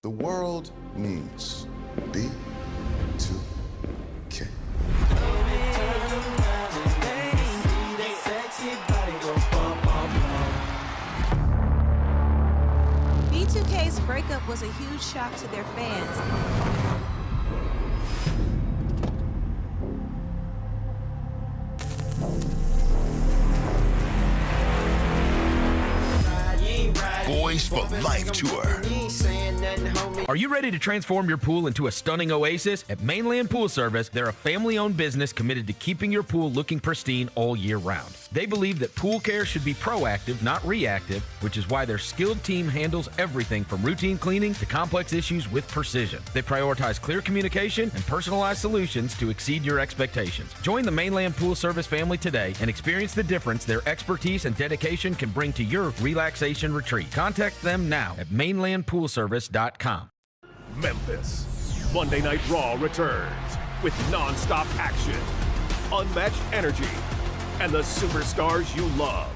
The world needs B2K. B2K's breakup was a huge shock to their fans. Boys for Life Tour. Are you ready to transform your pool into a stunning oasis? At Mainland Pool Service, they're a family-owned business committed to keeping your pool looking pristine all year round. They believe that pool care should be proactive, not reactive, which is why their skilled team handles everything from routine cleaning to complex issues with precision. They prioritize clear communication and personalized solutions to exceed your expectations. Join the Mainland Pool Service family today and experience the difference their expertise and dedication can bring to your relaxation retreat. Contact them now at mainlandpoolservice.com. Memphis. Monday Night Raw returns with non-stop action, unmatched energy, and the superstars you love.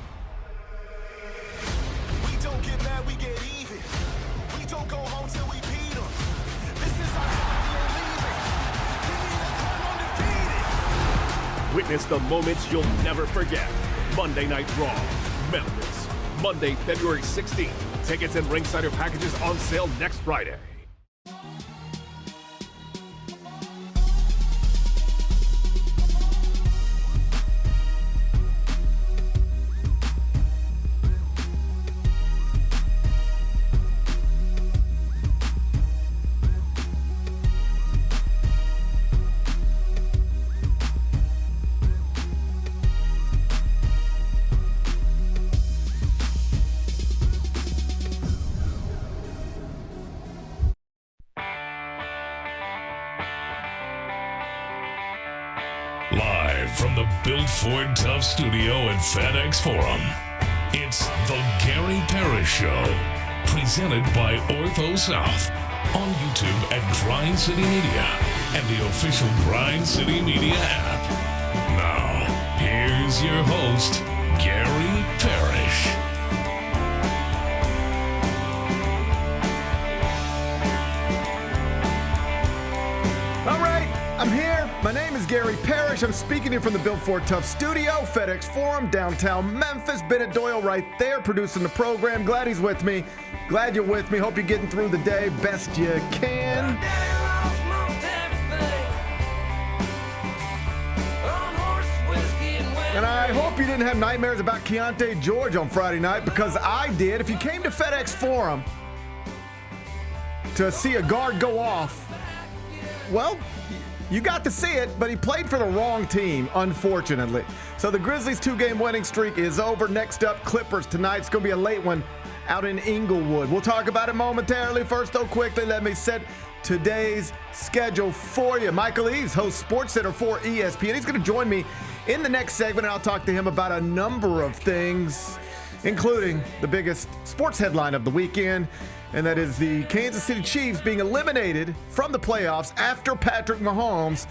We don't get mad, we get even. We don't go home till we beat them. This is our time, we ain't leaving. Give me the crown undefeated. Witness the moments you'll never forget. Monday Night Raw, Memphis. Monday, February 16th. Tickets and Ringsider packages on sale next Friday. Live from the Built Ford Tough studio at FedEx Forum, it's the Gary Parrish Show, presented by Ortho South, on YouTube at Grind City Media and the official Grind City Media app. Now, here's your host, Gary Parrish. All right, I'm here. My name is Gary Parrish. I'm speaking here from the Built Ford Tough studio, FedEx Forum, downtown Memphis. Bennett Doyle right there producing the program. Glad he's with me. Glad you're with me. Hope you're getting through the day best you can. And I hope you didn't have nightmares about Keontae George on Friday night, because I did. If you came to FedEx Forum to see a guard go off, well, you got to see it, but he played for the wrong team, unfortunately. So the Grizzlies' 2-game winning streak is over. Next up, Clippers tonight. It's going to be a late one out in Inglewood. We'll talk about it momentarily. First, though, quickly, let me set today's schedule for you. Michael Eaves hosts SportsCenter for ESPN. He's going to join me in the next segment, and I'll talk to him about a number of things, including the biggest sports headline of the weekend, and that is the Kansas City Chiefs being eliminated from the playoffs after Patrick Mahomes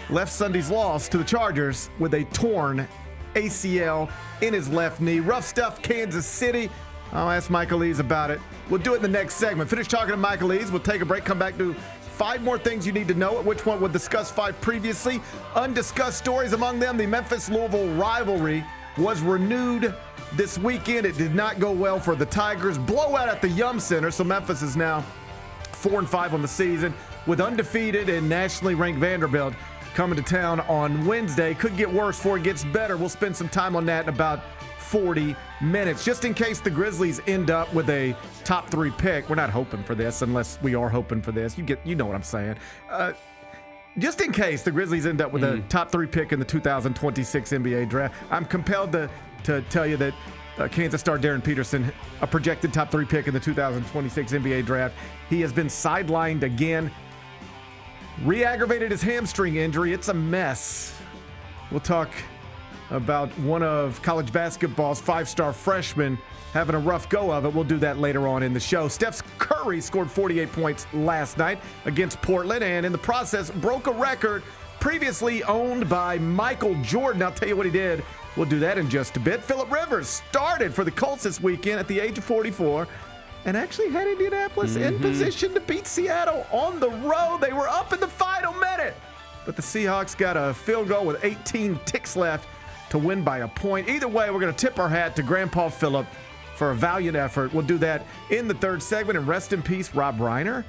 left Sunday's loss to the Chargers with a torn ACL in his left knee. Rough stuff, Kansas City. I'll ask Michael Eaves about it. We'll do it in the next segment. Finish talking to Michael Eaves. We'll take a break, come back to 5 more things you need to know, at which point we'll discuss 5 previously undiscussed stories. Among them, the Memphis-Louisville rivalry was renewed this weekend. It did not go well for the Tigers. Blowout at the Yum Center, so Memphis is now 4-5 on the season, with undefeated and nationally ranked Vanderbilt coming to town on Wednesday. Could get worse before it gets better. We'll spend some time on that in about 40 minutes. Just in case the Grizzlies end up with a top 3 pick. We're not hoping for this, unless we are hoping for this. You know what I'm saying. Just in case the Grizzlies end up with a top 3 pick in the 2026 NBA draft, I'm compelled to tell you that Kansas star Darren Peterson, a projected top 3 pick in the 2026 NBA draft, he has been sidelined again. Re-aggravated his hamstring injury. It's a mess. We'll talk about one of college basketball's 5-star freshmen having a rough go of it. We'll do that later on in the show. Steph Curry scored 48 points last night against Portland, and in the process broke a record previously owned by Michael Jordan. I'll tell you what he did. We'll do that in just a bit. Phillip Rivers started for the Colts this weekend at the age of 44. and actually had Indianapolis in position to beat Seattle on the road. They were up in the final minute, but the Seahawks got a field goal with 18 ticks left to win by a point. Either way, we're going to tip our hat to Grandpa Phillip for a valiant effort. We'll do that in the third segment. And rest in peace, Rob Reiner,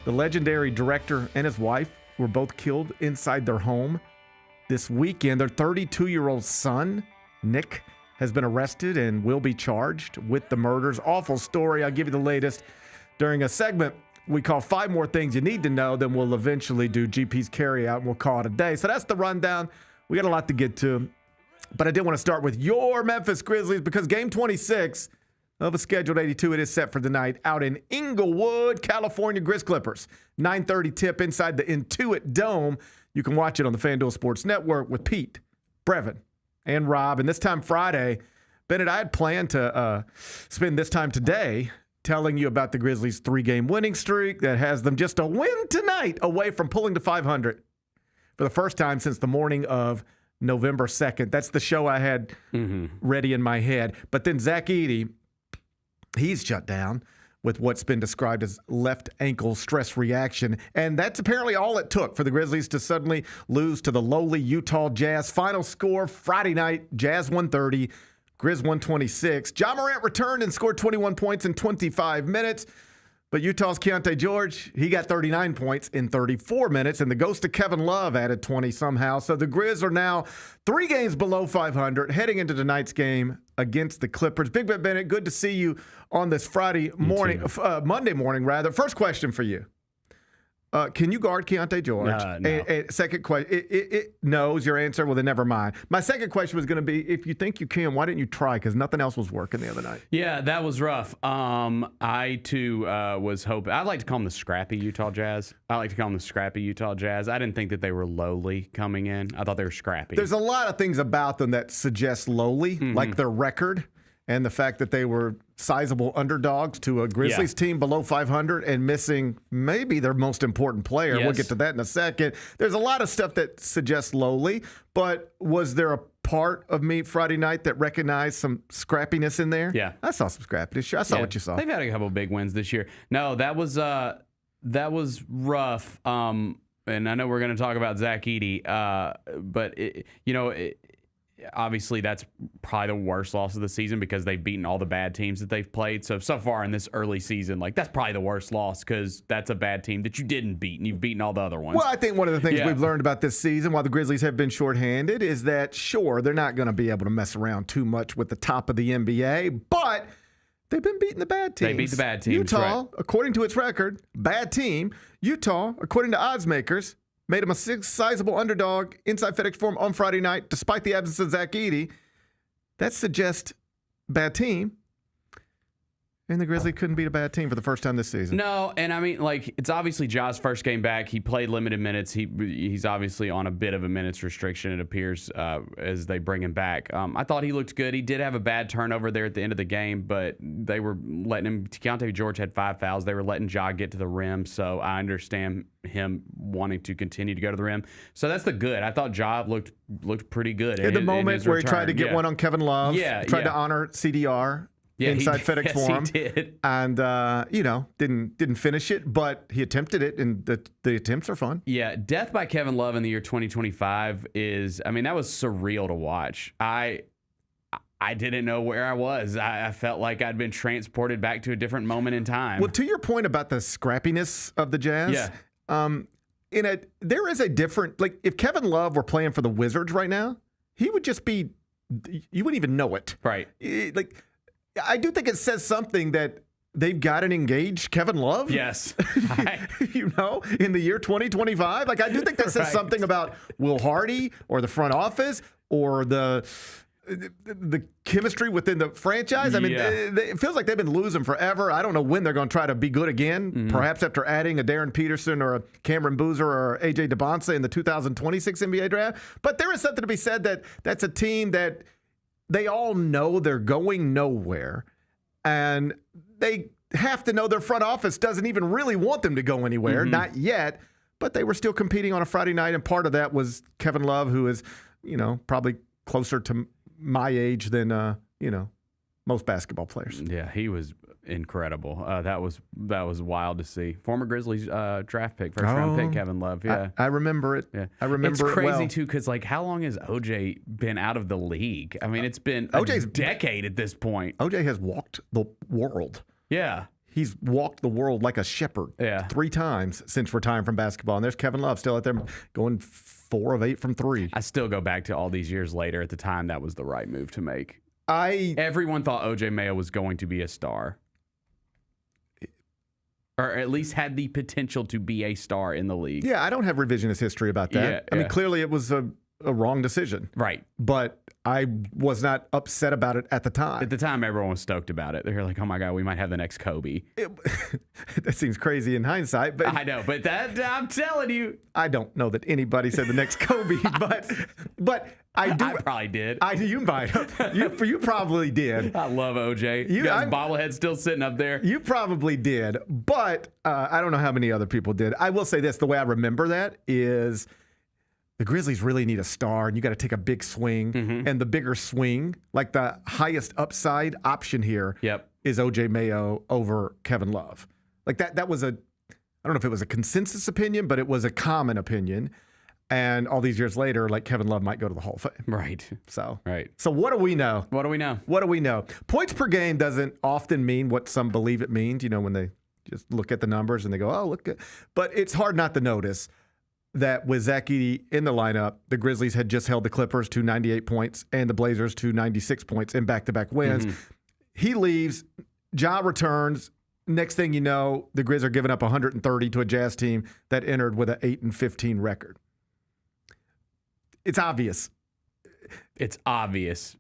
the legendary director, and his wife were both killed inside their home this weekend. Their 32-year-old son, Nick, has been arrested and will be charged with the murders. Awful story. I'll give you the latest during a segment we call 5 More Things You Need to Know. Then we'll eventually do GP's Carryout, and we'll call it a day. So that's the rundown. We got a lot to get to. But I did want to start with your Memphis Grizzlies because game 26 of a scheduled 82, it is set for the night out in Inglewood, California. Grizz Clippers, 9:30 tip inside the Intuit Dome. You can watch it on the FanDuel Sports Network with Pete, Brevin, and Rob. And this time Friday, Bennett, I had planned to spend this time today telling you about the Grizzlies' 3-game winning streak that has them just a win tonight away from pulling to 500 for the first time since the morning of November 2nd. That's the show I had ready in my head. But then Zack Edey, he's shut down with what's been described as left ankle stress reaction. And that's apparently all it took for the Grizzlies to suddenly lose to the lowly Utah Jazz. Final score Friday night, Jazz 130, Grizz 126. Ja Morant returned and scored 21 points in 25 minutes. But Utah's Keontae George, he got 39 points in 34 minutes, and the ghost of Kevin Love added 20 somehow. So the Grizz are now 3 games below 500, heading into tonight's game against the Clippers. Big Ben Bennett, good to see you on this Friday morning, Monday morning, rather. First question for you. Can you guard Keontae George? No. Second question, it knows your answer. Well, then never mind. My second question was going to be, if you think you can, why didn't you try? Because nothing else was working the other night. Yeah, that was rough. I, too, was hoping. I like to call them the scrappy Utah Jazz. I didn't think that they were lowly coming in. I thought they were scrappy. There's a lot of things about them that suggest lowly, like their record and the fact that they were sizable underdogs to a Grizzlies team below 500 and missing maybe their most important player. Yes. We'll get to that in a second. There's a lot of stuff that suggests lowly, but was there a part of me Friday night that recognized some scrappiness in there? Yeah. I saw some scrappiness. I saw what you saw. They've had a couple of big wins this year. No, that was rough. And I know we're going to talk about Zack Edey, but obviously that's probably the worst loss of the season because they've beaten all the bad teams that they've played. So far in this early season, that's probably the worst loss because that's a bad team that you didn't beat, and you've beaten all the other ones. Well, I think one of the things we've learned about this season, while the Grizzlies have been shorthanded, is that, sure, they're not going to be able to mess around too much with the top of the NBA, but they've been beating the bad teams. They beat the bad teams, Utah, right. according to its record, bad team. Utah, according to odds makers, made him a sizable underdog inside FedEx Forum on Friday night, despite the absence of Zack Edey. That suggests bad team. And the Grizzlies couldn't beat a bad team for the first time this season. No, and I mean, it's obviously Ja's first game back. He played limited minutes. He's obviously on a bit of a minutes restriction, it appears, as they bring him back. I thought he looked good. He did have a bad turnover there at the end of the game, but they were letting him. Keontae George had 5 fouls. They were letting Ja get to the rim, so I understand him wanting to continue to go to the rim. So that's the good. I thought Ja looked pretty good. In the moment where he tried to get one on Kevin Love, tried to honor CDR. Inside FedEx Forum. He did. And, didn't finish it, but he attempted it, and the attempts are fun. Yeah, death by Kevin Love in the year 2025 that was surreal to watch. I didn't know where I was. I felt like I'd been transported back to a different moment in time. Well, to your point about the scrappiness of the Jazz, there is a different, if Kevin Love were playing for the Wizards right now, he would just be, you wouldn't even know it. Right. I do think it says something that they've got an engaged Kevin Love. Yes. In the year 2025. I do think that says something about Will Hardy or the front office or the chemistry within the franchise. I mean, it feels like they've been losing forever. I don't know when they're going to try to be good again, perhaps after adding a Darren Peterson or a Cameron Boozer or A.J. DeBonsa in the 2026 NBA draft. But there is something to be said that that's a team that they all know they're going nowhere, and they have to know their front office doesn't even really want them to go anywhere, not yet, but they were still competing on a Friday night, and part of that was Kevin Love, who is, probably closer to my age than, most basketball players. Yeah, he was incredible. That was wild to see. Former Grizzlies draft pick, first round pick, Kevin Love. Yeah, I remember it. Yeah. I remember it's it crazy well. too, because like, how long has OJ been out of the league? I mean, it's been a decade at this point. OJ has walked the world. Yeah. He's walked the world like a shepherd 3 times since retiring from basketball. And there's Kevin Love still out there going 4 of 8 from 3. I still go back to all these years later. At the time, that was the right move to make. Everyone thought OJ Mayo was going to be a star. Or at least had the potential to be a star in the league. Yeah, I don't have revisionist history about that. Yeah, I mean, clearly it was a wrong decision. Right. But I was not upset about it at the time. At the time, everyone was stoked about it. They were like, oh my God, we might have the next Kobe. That seems crazy in hindsight. But I know, but that I'm telling you. I don't know that anybody said the next Kobe, but I do. I probably did. You might have. You probably did. I love OJ. You got his bobblehead still sitting up there. You probably did, but I don't know how many other people did. I will say this: the way I remember that is the Grizzlies really need a star, and you got to take a big swing. And the bigger swing, like the highest upside option here, is OJ Mayo over Kevin Love. Like that was I don't know if it was a consensus opinion, but it was a common opinion. And all these years later, like Kevin Love might go to the Hall of Fame. Right. So right. So what do we know? What do we know? What do we know? Points per game doesn't often mean what some believe it means, when they just look at the numbers and they go, oh, look at. But it's hard not to notice that with Zack Edey in the lineup, the Grizzlies had just held the Clippers to 98 points and the Blazers to 96 points in back-to-back wins. He leaves, Ja returns. Next thing you know, the Grizz are giving up 130 to a Jazz team that entered with an 8-15 record. It's obvious. It's obvious.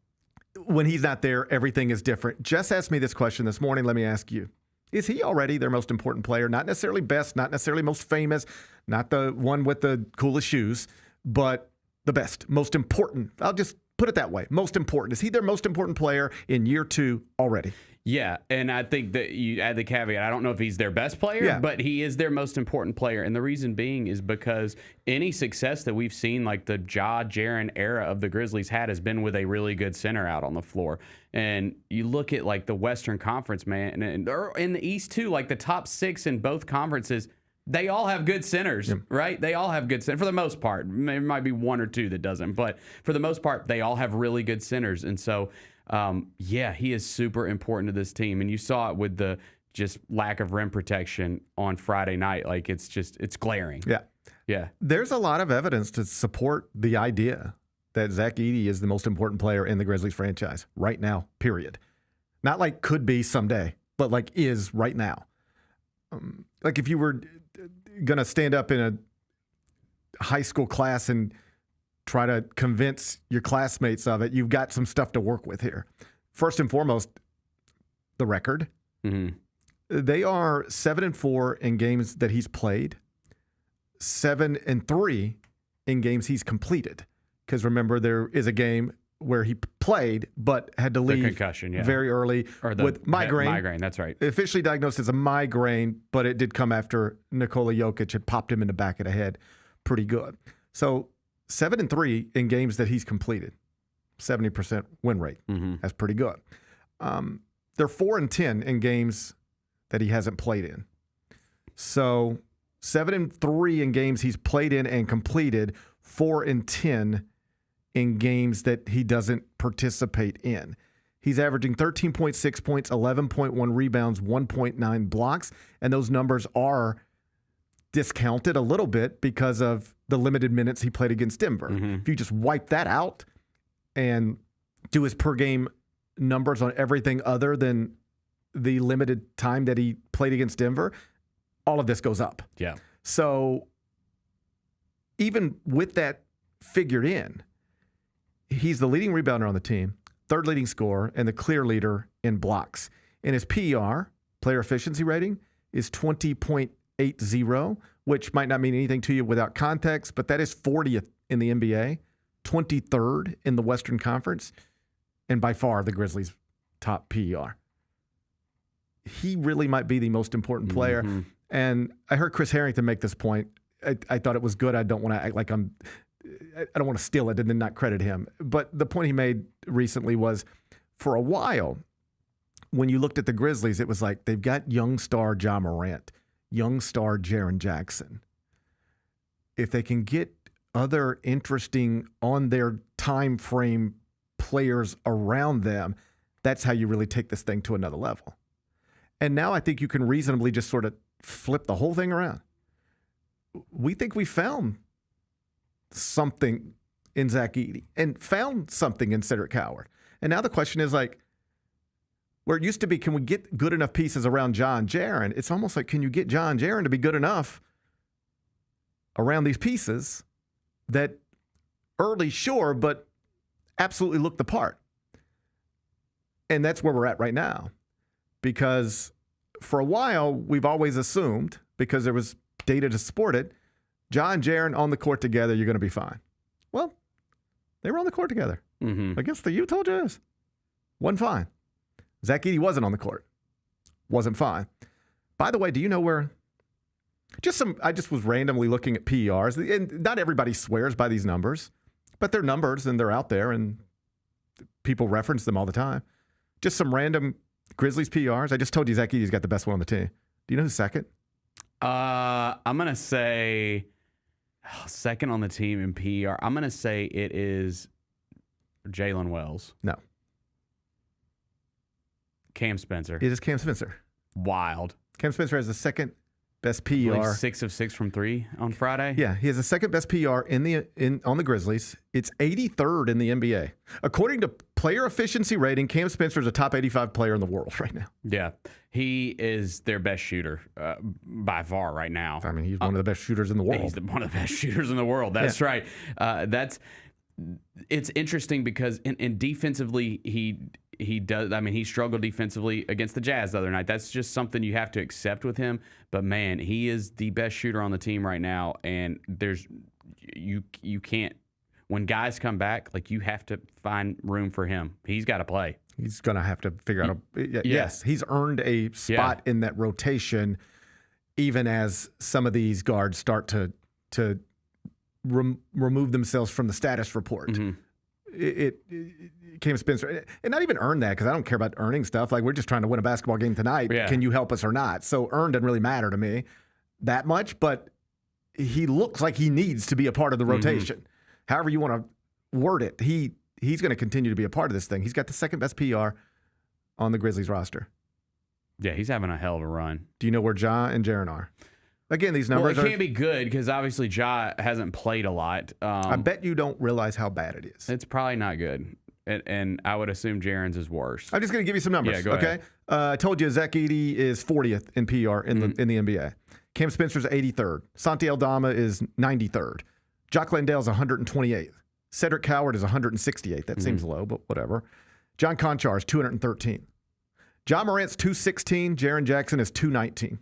When he's not there, everything is different. Jess asked me this question this morning. Let me ask you. Is he already their most important player? Not necessarily best, not necessarily most famous, not the one with the coolest shoes, but the best, most important. I'll just put it that way. Most important. Is he their most important player in year 2 already? Yeah, and I think that you add the caveat, I don't know if he's their best player, but he is their most important player. And the reason being is because any success that we've seen, like the Ja Jaren era of the Grizzlies had, has been with a really good center out on the floor. And you look at like the Western Conference, man, and in the East too, like the top 6 in both conferences, they all have good centers, right? They all have good centers for the most part. There might be 1 or 2 that doesn't, but for the most part, they all have really good centers. And so, he is super important to this team. And you saw it with the just lack of rim protection on Friday night. Like it's glaring. Yeah. There's a lot of evidence to support the idea that Zack Edey is the most important player in the Grizzlies franchise right now, period. Not like could be someday, but like is right now. Like if you were going to stand up in a high school class and try to convince your classmates of it, you've got some stuff to work with here. First and foremost, the record. They are 7-4 in games that he's played, 7-3 in games he's completed. Because remember, there is a game where he played but had to leave concussion, very early with migraine. Migraine, that's right. Officially diagnosed as a migraine, but it did come after Nikola Jokic had popped him in the back of the head pretty good. So 7-3 in games that he's completed, 70% win rate. That's pretty good. They're 4-10 in games that he hasn't played in. So 7-3 in games he's played in and completed, 4-10 in games that he doesn't participate in. He's averaging 13.6 points, 11.1 rebounds, 1.9 blocks, and those numbers are discounted a little bit because of the limited minutes he played against Denver. If you just wipe that out and do his per game numbers on everything other than the limited time that he played against Denver, all of this goes up. Yeah. So even with that figured in, he's the leading rebounder on the team, 3rd leading scorer, and the clear leader in blocks. And his PER, player efficiency rating, is 20.80, which might not mean anything to you without context, but that is 40th in the NBA, 23rd in the Western Conference, and by far the Grizzlies' top PER. He really might be the most important player. And I heard Chris Harrington make this point. I thought it was good. I don't want to act like I don't want to steal it and then not credit him. But the point he made recently was, for a while, when you looked at the Grizzlies, it was like they've got young star Ja Morant, young star Jaren Jackson. If they can get other interesting on their time frame players around them, that's how you really take this thing to another level. And now I think you can reasonably just sort of flip the whole thing around. We think we found something in Zack Edey and found something in Cedric Howard. And now the question is like, where it used to be, can we get good enough pieces around Ja and Jaren? It's almost like, can you get Ja and Jaren to be good enough around these pieces that early, sure, but absolutely look the part? And that's where we're at right now. Because for a while, we've always assumed, because there was data to support it, Ja and Jaren on the court together, you're going to be fine. Well, they were on the court together against the Utah Jazz. Wasn't fine. Zack Edey wasn't on the court. Wasn't fine. By the way, do you know where? I just was randomly looking at PERs, and not everybody swears by these numbers, but they're numbers and they're out there and people reference them all the time. Just some random Grizzlies PERs. I just told you Zack Edey's got the best one on the team. Do you know who's second? I'm going to say second on the team in PER. I'm going to say it is Jalen Wells. No. Cam Spencer. It is Cam Spencer. Wild. Cam Spencer has the second best PER. 6 of 6 from 3 on Friday. Yeah, he has the second best PER on the Grizzlies. It's 83rd in the NBA. According to player efficiency rating, Cam Spencer is a top 85 player in the world right now. Yeah, he is their best shooter by far right now. I mean, he's one of the best shooters in the world. He's one of the best shooters in the world. That's right. It's interesting because in defensively, he does. I mean, he struggled defensively against the Jazz the other night. That's just something you have to accept with him. But man, he is the best shooter on the team right now. And you can't, when guys come back, like, you have to find room for him. He's got to play. He's going to have to figure out yes, he's earned a spot in that rotation, even as some of these guards start to remove themselves from the status report. It Cam Spencer, and not even earn that, because I don't care about earning stuff. Like, we're just trying to win a basketball game tonight. Yeah. Can you help us or not? So earned doesn't really matter to me that much, but he looks like he needs to be a part of the rotation. However you want to word it, he's going to continue to be a part of this thing. He's got the second best PR on the Grizzlies roster. Yeah, he's having a hell of a run. Do you know where Ja and Jaren are? Again, these numbers can't be good because obviously Ja hasn't played a lot. I bet you don't realize how bad it is. It's probably not good. And I would assume Jaren's is worse. I'm just going to give you some numbers. Yeah, go ahead. I told you Zack Edey is 40th in PR in the NBA. Cam Spencer's 83rd. Santi Aldama is 93rd. Jock Landale's 128th. Cedric Howard is 168th. That seems low, but whatever. John Conchar is 213th. Ja Morant's 216. Jaren Jackson is 219.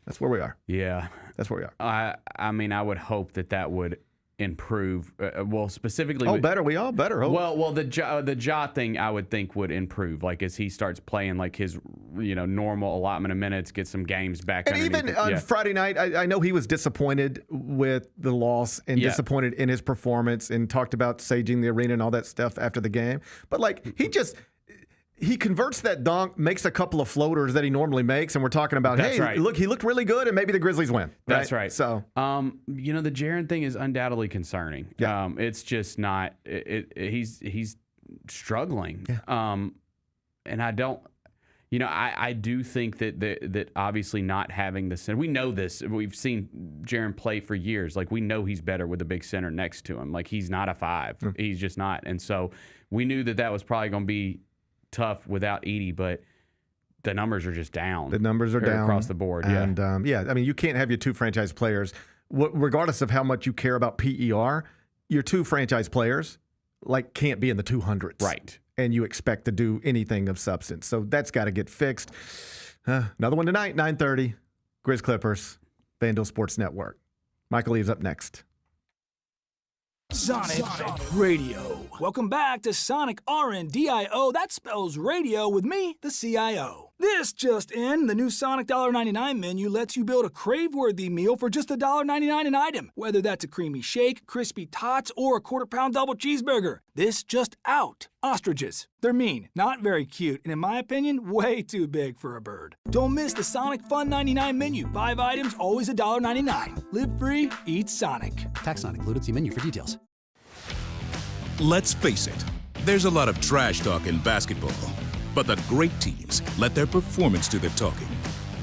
That's where we are. Yeah. That's where we are. I mean, I would hope that would improve. Well, specifically. Better. We all better hope. Well, the Ja thing I would think would improve. Like, as he starts playing like his normal allotment of minutes, get some games back. And even on Friday night, I know he was disappointed with the loss and disappointed in his performance, and talked about saging the arena and all that stuff after the game. But like, he converts that dunk, makes a couple of floaters that he normally makes, and we're talking about, look, he looked really good, and maybe the Grizzlies win. That's right. So, the Jaren thing is undoubtedly concerning. Yeah. It's just not. He's struggling. Yeah. And I don't. I do think that obviously not having the center. We know this. We've seen Jaren play for years. Like, we know he's better with a big center next to him. Like, he's not a 5. He's just not. And so we knew that was probably going to be tough without Edey, but the numbers are just down. The numbers are down across the board. And I mean, you can't have your two franchise players, regardless of how much you care about PER, your two franchise players can't be in the 200s. Right. And you expect to do anything of substance. So that's got to get fixed. Another one tonight, 9:30, Grizz Clippers, Vandal Sports Network. Michael Eaves up next. Sonic Radio. Welcome back to Sonic RNDIO. That spells radio with me, the CIO. This just in, the new Sonic $1.99 menu lets you build a crave-worthy meal for just $1.99 an item, whether that's a creamy shake, crispy tots, or a quarter-pound double cheeseburger. This just out. Ostriches. They're mean, not very cute, and in my opinion, way too big for a bird. Don't miss the Sonic Fun 99 menu. 5 items, always $1.99. Live free, eat Sonic. Tax not included. See menu for details. Let's face it, there's a lot of trash talk in basketball. But the great teams let their performance do the talking.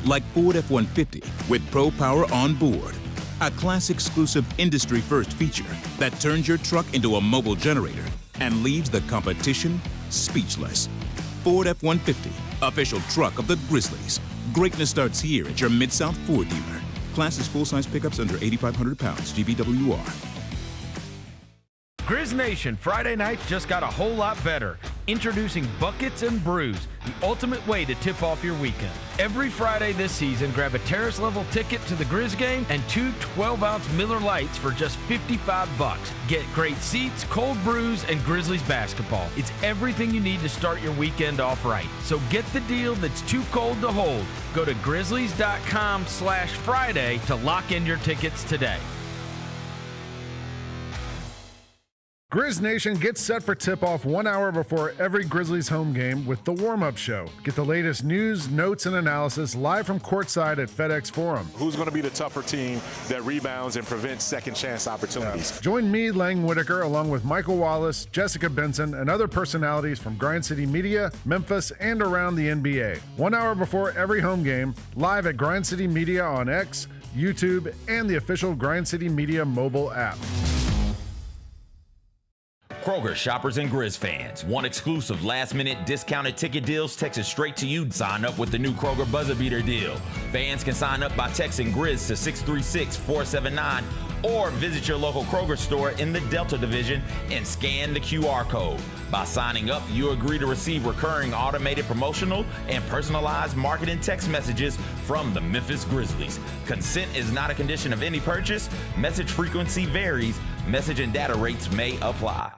Like Ford F-150 with Pro Power on board. A class-exclusive industry-first feature that turns your truck into a mobile generator and leaves the competition speechless. Ford F-150, official truck of the Grizzlies. Greatness starts here at your Mid-South Ford dealer. Class is full-size pickups under 8,500 pounds, GVWR. Grizz Nation, Friday night just got a whole lot better. Introducing Buckets and Brews, the ultimate way to tip off your weekend. Every Friday this season, grab a terrace-level ticket to the Grizz game and 2 12-ounce Miller Lights for just $55. Get great seats, cold brews, and Grizzlies basketball. It's everything you need to start your weekend off right. So get the deal that's too cold to hold. Go to grizzlies.com/Friday to lock in your tickets today. Grizz Nation gets set for tip-off 1 hour before every Grizzlies home game with the warm-up show. Get the latest news, notes, and analysis live from courtside at FedEx Forum. Who's going to be the tougher team that rebounds and prevents second-chance opportunities? Join me, Lang Whitaker, along with Michael Wallace, Jessica Benson, and other personalities from Grind City Media, Memphis, and around the NBA. 1 hour before every home game, live at Grind City Media on X, YouTube, and the official Grind City Media mobile app. Kroger shoppers and Grizz fans. Want exclusive last-minute discounted ticket deals texted straight to you? Sign up with the new Kroger Buzzer Beater deal. Fans can sign up by texting Grizz to 636-479 or visit your local Kroger store in the Delta Division and scan the QR code. By signing up, you agree to receive recurring automated promotional and personalized marketing text messages from the Memphis Grizzlies. Consent is not a condition of any purchase. Message frequency varies. Message and data rates may apply.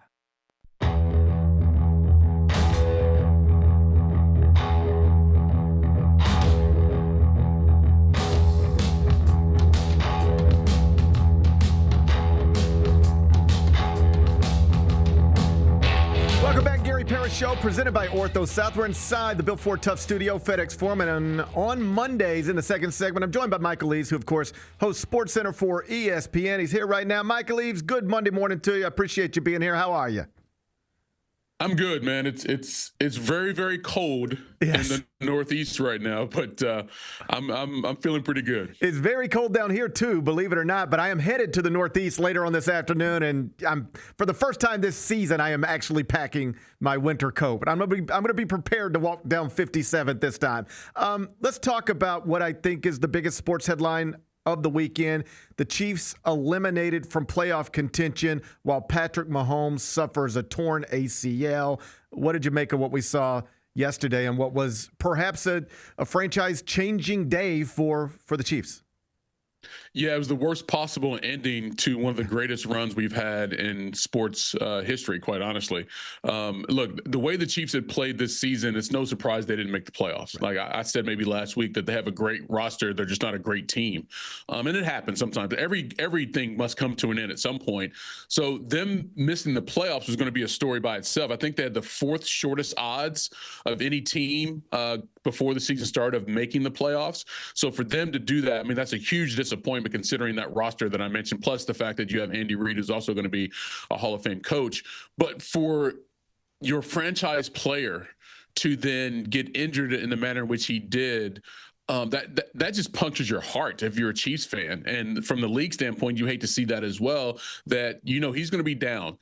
Parrish Show presented by Ortho South. We're inside the Built Ford Tough Studio, FedEx Forum, and on Mondays in the second segment, I'm joined by Michael Eaves, who, of course, hosts Sports Center for ESPN. He's here right now. Michael Eaves, good Monday morning to you. I appreciate you being here. How are you? I'm good, man. It's very, very cold in the Northeast right now, but I'm feeling pretty good. It's very cold down here too, believe it or not. But I am headed to the Northeast later on this afternoon, and for the first time this season, I am actually packing my winter coat. But I'm gonna be prepared to walk down 57th this time. Let's talk about what I think is the biggest sports headline of the weekend. The Chiefs eliminated from playoff contention while Patrick Mahomes suffers a torn ACL. What did you make of what we saw yesterday and what was perhaps a franchise-changing day for the Chiefs? Yeah, it was the worst possible ending to one of the greatest runs we've had in sports history, quite honestly. Look, the way the Chiefs had played this season, it's no surprise they didn't make the playoffs. Like I said maybe last week that they have a great roster. They're just not a great team. And it happens sometimes. Everything must come to an end at some point. So them missing the playoffs was going to be a story by itself. I think they had the fourth shortest odds of any team before the season started of making the playoffs. So for them to do that, I mean, that's a huge disappointment considering that roster that I mentioned, plus the fact that you have Andy Reid, who's also going to be a Hall of Fame coach. But for your franchise player to then get injured in the manner in which he did, that just punctures your heart if you're a Chiefs fan. And from the league standpoint, you hate to see that as well, that, you know, he's going to be down.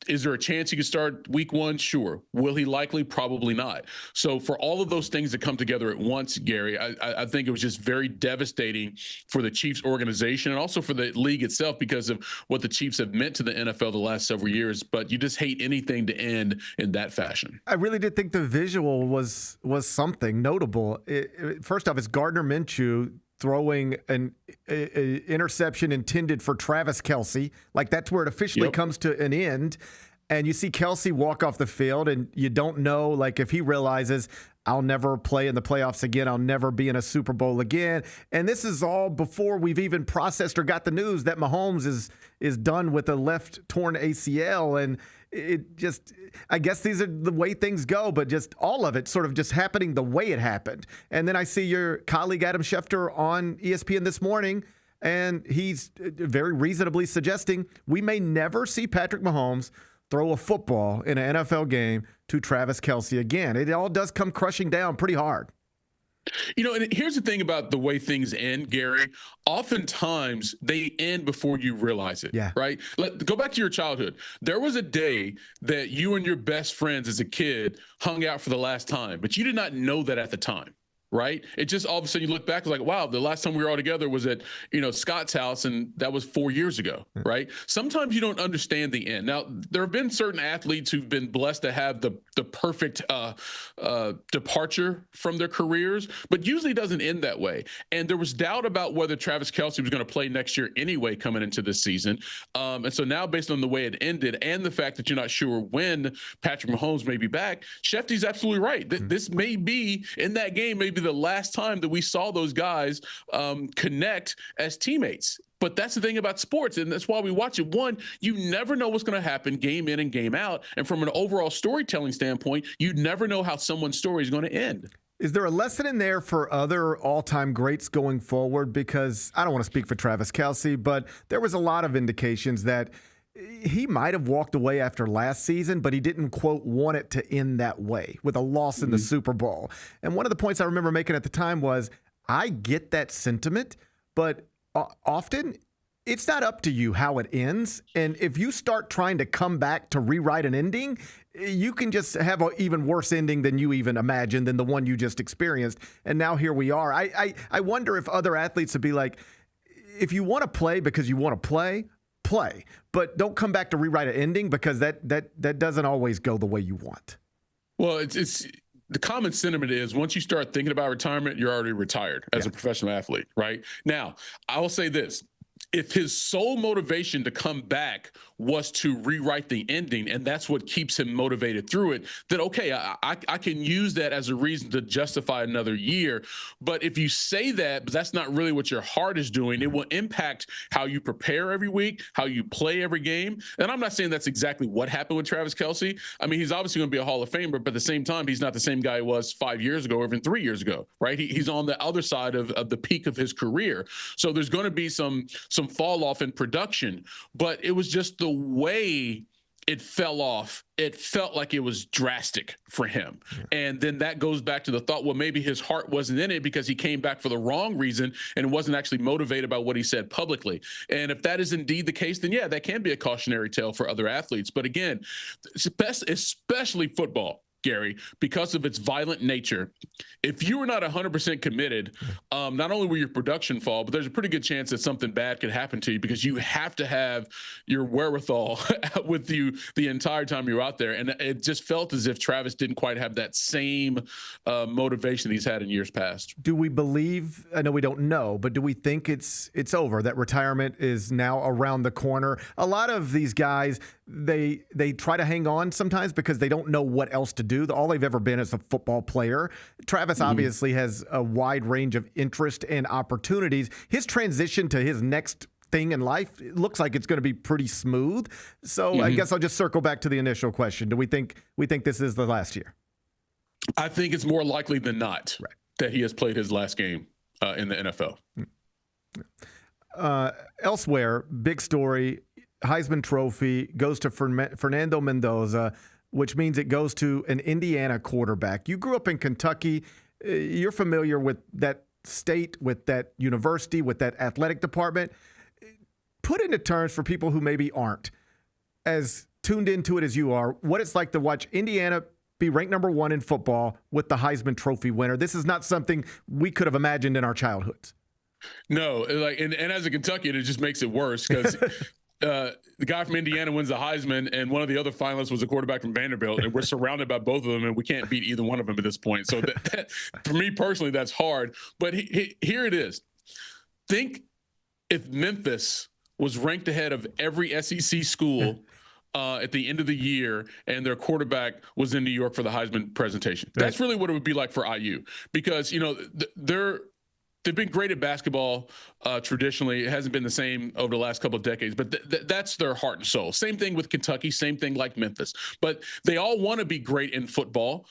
Is there a chance he could start week one? Sure. Will he likely? Probably not. So for all of those things to come together at once, Gary, I think it was just very devastating for the Chiefs organization and also for the league itself because of what the Chiefs have meant to the NFL the last several years. But you just hate anything to end in that fashion. I really did think the visual was something notable. First off, it's Gardner Minshew throwing an interception intended for Travis Kelce. Like, that's where it officially comes to an end. And you see Kelsey walk off the field, and you don't know, like, if he realizes, I'll never play in the playoffs again, I'll never be in a Super Bowl again. And this is all before we've even processed or got the news that Mahomes is done with a left torn ACL. And it just, I guess these are the way things go, but just all of it sort of just happening the way it happened. And then I see your colleague Adam Schefter on ESPN this morning, and he's very reasonably suggesting we may never see Patrick Mahomes throw a football in an NFL game to Travis Kelce again. It all does come crushing down pretty hard. You know, and here's the thing about the way things end, Gary. Oftentimes, they end before you realize it, right? Go back to your childhood. There was a day that you and your best friends as a kid hung out for the last time, but you did not know that at the time. Right. It just all of a sudden you look back, it's like, wow, the last time we were all together was at, Scott's house. And that was 4 years ago. Right. Sometimes you don't understand the end. Now, there have been certain athletes who've been blessed to have the perfect departure from their careers, but usually it doesn't end that way. And there was doubt about whether Travis Kelce was going to play next year anyway, coming into this season. And so now, based on the way it ended and the fact that you're not sure when Patrick Mahomes may be back, Shefty's absolutely right. This may be in that game, maybe the last time that we saw those guys connect as teammates. But that's the thing about sports, and that's why we watch it. One, you never know what's going to happen game in and game out. And from an overall storytelling standpoint, you never know how someone's story is going to end. Is there a lesson in there for other all-time greats going forward? Because I don't want to speak for Travis Kelce, but there was a lot of indications that he might have walked away after last season, but he didn't, quote, want it to end that way with a loss in the Super Bowl. And one of the points I remember making at the time was, I get that sentiment, but often it's not up to you how it ends. And if you start trying to come back to rewrite an ending, you can just have an even worse ending than you even imagined, than the one you just experienced. And now here we are. I wonder if other athletes would be like, if you want to play because you want to play, but don't come back to rewrite an ending, because that doesn't always go the way you want. Well, it's the common sentiment is, once you start thinking about retirement, you're already retired as a professional athlete, right? Now, I will say this. If his sole motivation to come back was to rewrite the ending, and that's what keeps him motivated through it, then okay, I can use that as a reason to justify another year. But if you say that, but that's not really what your heart is doing, it will impact how you prepare every week, how you play every game. And I'm not saying that's exactly what happened with Travis Kelce. I mean, he's obviously going to be a Hall of Famer, but at the same time, he's not the same guy he was 5 years ago or even 3 years ago, right? He's on the other side of the peak of his career. So there's going to be some fall off in production, but it was just the way it fell off. It felt like it was drastic for him. And then that goes back to the thought, well, maybe his heart wasn't in it because he came back for the wrong reason and wasn't actually motivated by what he said publicly. And if that is indeed the case, then yeah, that can be a cautionary tale for other athletes. But again, especially football, Gary, because of its violent nature, if you were not 100% committed, not only will your production fall, but there's a pretty good chance that something bad could happen to you, because you have to have your wherewithal with you the entire time you're out there. And it just felt as if Travis didn't quite have that same motivation he's had in years past. Do we believe, I know we don't know, but do we think it's over, that retirement is now around the corner? A lot of these guys, they try to hang on sometimes because they don't know what else to do. All they've ever been is a football player. Travis obviously has a wide range of interest and opportunities. His transition to his next thing in life, it looks like it's going to be pretty smooth. So I guess I'll just circle back to the initial question. Do we think this is the last year? I think it's more likely than not that he has played his last game in the NFL. Elsewhere, big story, Heisman Trophy goes to Fernando Mendoza, which means it goes to an Indiana quarterback. You grew up in Kentucky. You're familiar with that state, with that university, with that athletic department. Put into terms for people who maybe aren't as tuned into it as you are, what it's like to watch Indiana be ranked number one in football with the Heisman Trophy winner. This is not something we could have imagined in our childhoods. No, and as a Kentuckian, it just makes it worse because the guy from Indiana wins the Heisman, and one of the other finalists was a quarterback from Vanderbilt, and we're surrounded by both of them, and we can't beat either one of them at this point. So that for me personally, that's hard. But here it is. Think if Memphis was ranked ahead of every SEC school at the end of the year and their quarterback was in New York for the Heisman presentation. That's really what it would be like for IU, because, you know, they've been great at basketball traditionally. It hasn't been the same over the last couple of decades, but that's their heart and soul. Same thing with Kentucky, same thing like Memphis. But they all want to be great in football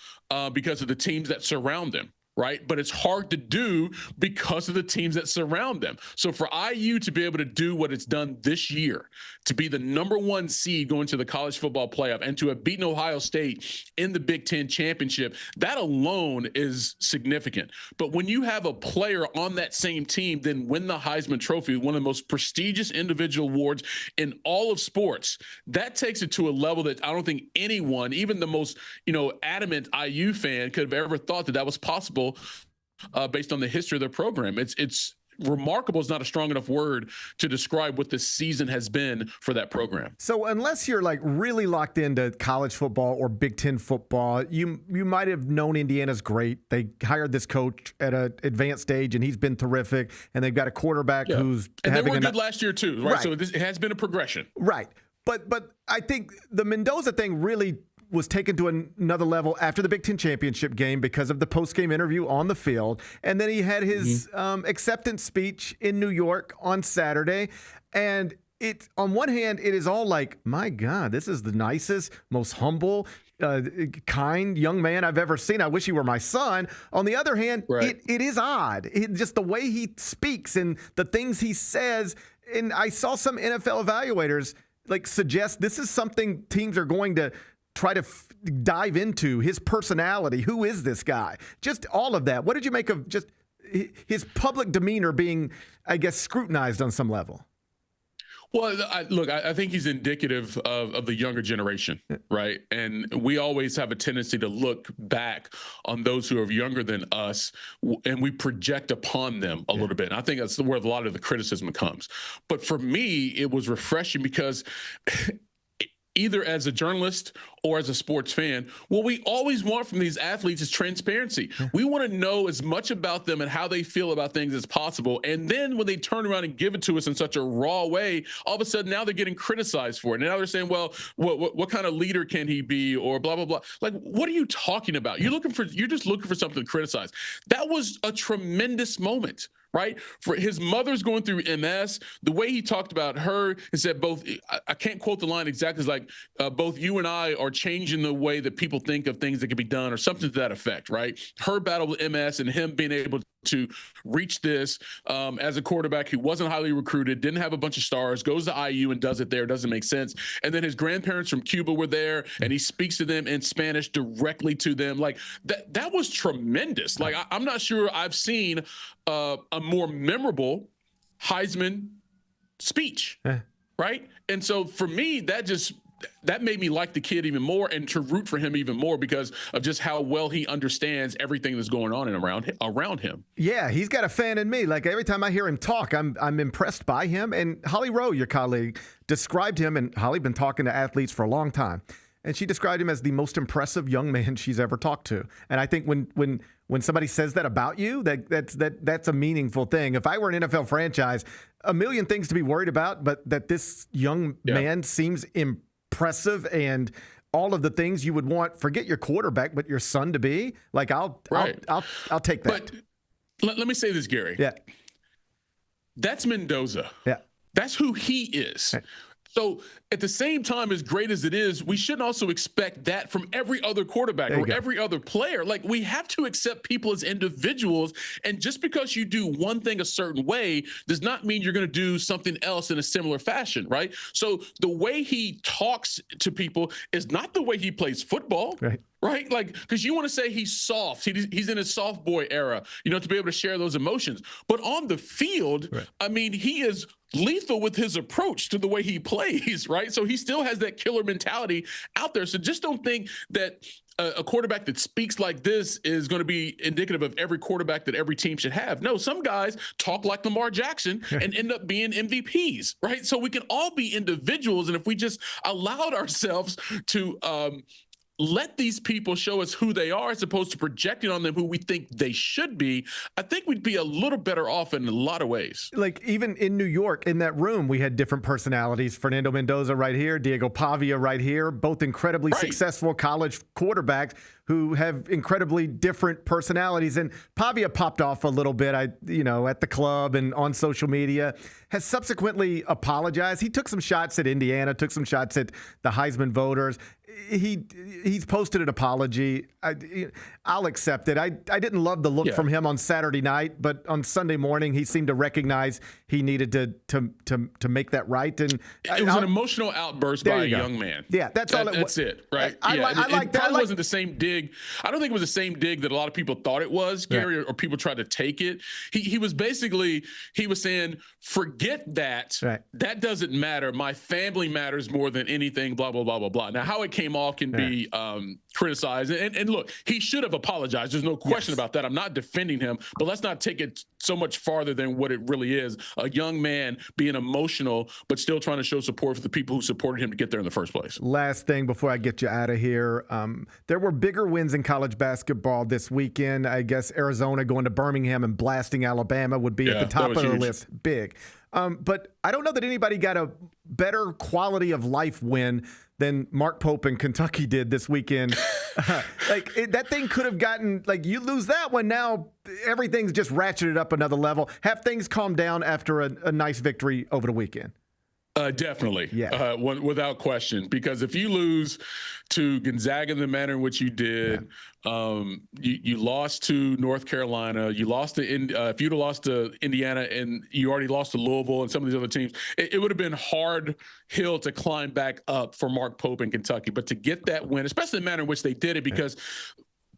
because of the teams that surround them. Right. But it's hard to do because of the teams that surround them. So for IU to be able to do what it's done this year, to be the #1 seed going to the college football playoff and to have beaten Ohio State in the Big Ten championship, that alone is significant. But when you have a player on that same team then win the Heisman Trophy, one of the most prestigious individual awards in all of sports, that takes it to a level that I don't think anyone, even the most, adamant IU fan, could have ever thought that was possible. Based on the history of their program. It's remarkable is not a strong enough word to describe what this season has been for that program. So unless you're like really locked into college football or Big Ten football, you might have known Indiana's great. They hired this coach at an advanced stage, and he's been terrific. And they've got a quarterback who's and they were good last year too, right? So it has been a progression, right? But I think the Mendoza thing really was taken to another level after the Big Ten championship game because of the post-game interview on the field. And then he had his acceptance speech in New York on Saturday. And it, on one hand, it is all like, my God, this is the nicest, most humble, kind young man I've ever seen. I wish he were my son. On the other hand, it is odd. Just the way he speaks and the things he says. And I saw some NFL evaluators suggest this is something teams are going to try to dive into, his personality. Who is this guy? Just all of that. What did you make of just his public demeanor being, I guess, scrutinized on some level? Well, I think he's indicative of the younger generation, right? And we always have a tendency to look back on those who are younger than us, and we project upon them a little bit. And I think that's where a lot of the criticism comes. But for me, it was refreshing because either as a journalist or as a sports fan, what we always want from these athletes is transparency. We want to know as much about them and how they feel about things as possible. And then when they turn around and give it to us in such a raw way, all of a sudden now they're getting criticized for it. And now they're saying, well, what kind of leader can he be, or blah, blah, blah. Like, what are you talking about? You're just looking for something to criticize. That was a tremendous moment. Right? For his mother's going through MS, the way he talked about her and said I can't quote the line exactly, it's like both you and I are changing the way that people think of things that can be done, or something to that effect, right? Her battle with MS and him being able to reach this as a quarterback who wasn't highly recruited, didn't have a bunch of stars, goes to IU and does it there, doesn't make sense. And then his grandparents from Cuba were there, and he speaks to them in Spanish directly to them. Like that was tremendous. Like I'm not sure I've seen a more memorable Heisman speech, right? And so for me, that made me like the kid even more and to root for him even more because of just how well he understands everything that's going on and around him. Yeah, he's got a fan in me. Like every time I hear him talk, I'm impressed by him. And Holly Rowe, your colleague, described him, and Holly been talking to athletes for a long time, and she described him as the most impressive young man she's ever talked to. And I think when somebody says that about you, that's a meaningful thing. If I were an NFL franchise, a million things to be worried about, but that this young man seems impressive and all of the things you would want, forget your quarterback, but your son to be, like I'll take that. But let me say this, Gary. Yeah. That's Mendoza. Yeah. That's who he is. Right. So at the same time, as great as it is, we shouldn't also expect that from every other quarterback or every other player. Like, we have to accept people as individuals. And just because you do one thing a certain way does not mean you're going to do something else in a similar fashion, right? So the way he talks to people is not the way he plays football. Right? Like, because you want to say he's soft. He's in his soft boy era, to be able to share those emotions. But on the field, I mean, he is lethal with his approach to the way he plays, right? So he still has that killer mentality out there. So just don't think that a quarterback that speaks like this is going to be indicative of every quarterback that every team should have. No, some guys talk like Lamar Jackson and end up being MVPs, right? So we can all be individuals. And if we just allowed ourselves to let these people show us who they are as opposed to projecting on them who we think they should be, I think we'd be a little better off in a lot of ways. Like even in New York, in that room, we had different personalities. Fernando Mendoza right here, Diego Pavia right here, both incredibly successful college quarterbacks who have incredibly different personalities. And Pavia popped off a little bit, at the club and on social media, has subsequently apologized. He took some shots at Indiana, took some shots at the Heisman voters. He's posted an apology. I'll accept it. I didn't love the look from him on Saturday night, but on Sunday morning he seemed to recognize he needed to make that right. And it was an emotional outburst by a young man. Yeah, that's all. That's it, right? I like that. It probably wasn't the same dig. I don't think it was the same dig that a lot of people thought it was, Gary, or people tried to take it. He was saying, forget that. Right. That doesn't matter. My family matters more than anything. Blah blah blah blah blah. Now, how it came off can be criticized. And look, he should have apologized. There's no question about that. I'm not defending him, but let's not take it so much farther than what it really is. A young man being emotional, but still trying to show support for the people who supported him to get there in the first place. Last thing before I get you out of here. There were bigger wins in college basketball this weekend. I guess Arizona going to Birmingham and blasting Alabama would be at the top of the list. Big. But I don't know that anybody got a better quality of life win than Mark Pope and Kentucky did this weekend. That thing could have gotten, you lose that one, now everything's just ratcheted up another level. Have things calmed down after a nice victory over the weekend? Definitely. Yeah. Without question. Because if you lose to Gonzaga in the manner in which you did, you lost to North Carolina, you lost to if you'd have lost to Indiana, and you already lost to Louisville and some of these other teams, it would have been hard hill to climb back up for Mark Pope in Kentucky. But to get that win, especially the manner in which they did it, because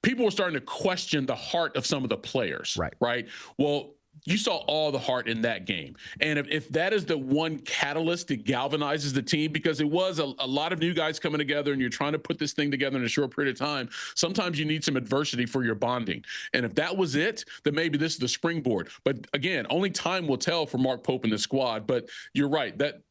people were starting to question the heart of some of the players. Right. Well, you saw all the heart in that game. And if that is the one catalyst that galvanizes the team, because it was a lot of new guys coming together and you're trying to put this thing together in a short period of time, sometimes you need some adversity for your bonding. And if that was it, then maybe this is the springboard. But again, only time will tell for Mark Pope and the squad. But you're right, that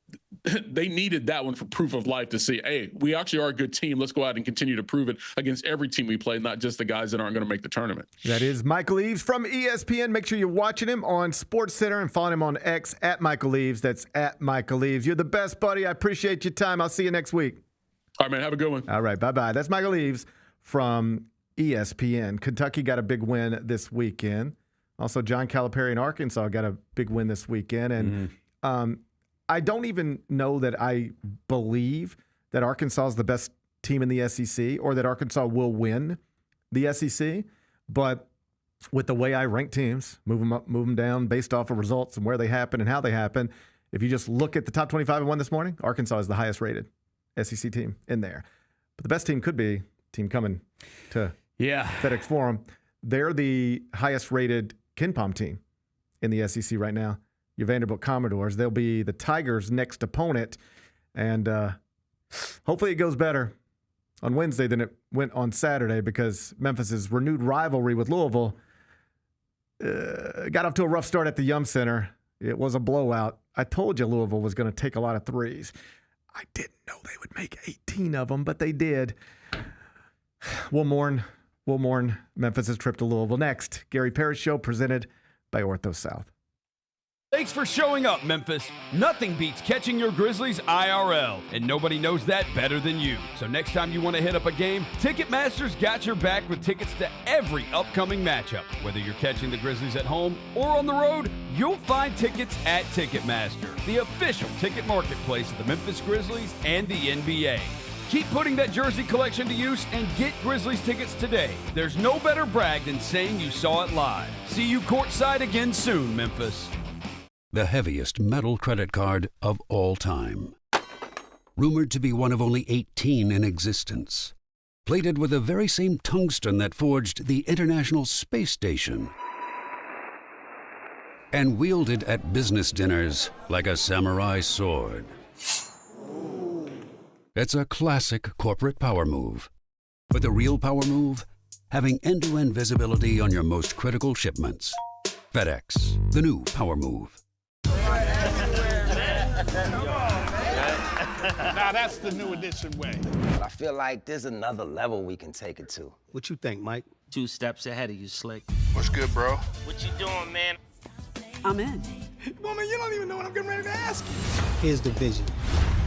they needed that one for proof of life to see, hey, we actually are a good team. Let's go out and continue to prove it against every team we play, not just the guys that aren't going to make the tournament. That is Michael Eaves from ESPN. Make sure you're watching him on SportsCenter and following him on X at Michael Eaves. That's at Michael Eaves. You're the best, buddy. I appreciate your time. I'll see you next week. All right, man. Have a good one. All right. Bye-bye. That's Michael Eaves from ESPN. Kentucky got a big win this weekend. Also, John Calipari in Arkansas got a big win this weekend. And I don't even know that I believe that Arkansas is the best team in the SEC or that Arkansas will win the SEC. But with the way I rank teams, move them up, move them down based off of results and where they happen and how they happen, if you just look at the top 25 and 1 this morning, Arkansas is the highest rated SEC team in there. But the best team could be team coming to FedEx Forum. They're the highest rated KenPom team in the SEC right now. Your Vanderbilt Commodores. They'll be the Tigers' next opponent. And hopefully it goes better on Wednesday than it went on Saturday, because Memphis' renewed rivalry with Louisville got off to a rough start at the Yum Center. It was a blowout. I told you Louisville was going to take a lot of threes. I didn't know they would make 18 of them, but they did. We'll mourn Memphis' trip to Louisville. Next, Gary Parrish Show presented by Ortho South. Thanks for showing up, Memphis. Nothing beats catching your Grizzlies IRL, and nobody knows that better than you. So next time you want to hit up a game, Ticketmaster's got your back with tickets to every upcoming matchup. Whether you're catching the Grizzlies at home or on the road, you'll find tickets at Ticketmaster, the official ticket marketplace of the Memphis Grizzlies and the NBA. Keep putting that jersey collection to use and get Grizzlies tickets today. There's no better brag than saying you saw it live. See you courtside again soon, Memphis. The heaviest metal credit card of all time. Rumored to be one of only 18 in existence. Plated with the very same tungsten that forged the International Space Station. And wielded at business dinners like a samurai sword. It's a classic corporate power move. But the real power move? Having end-to-end visibility on your most critical shipments. FedEx, the new power move. Come on, man. Now that's the new edition way. But I feel like there's another level we can take it to. What you think, Mike? 2 steps ahead of you, Slick. What's good, bro? What you doing, man? I'm in. Woman, you don't even know what I'm getting ready to ask you. Here's the vision.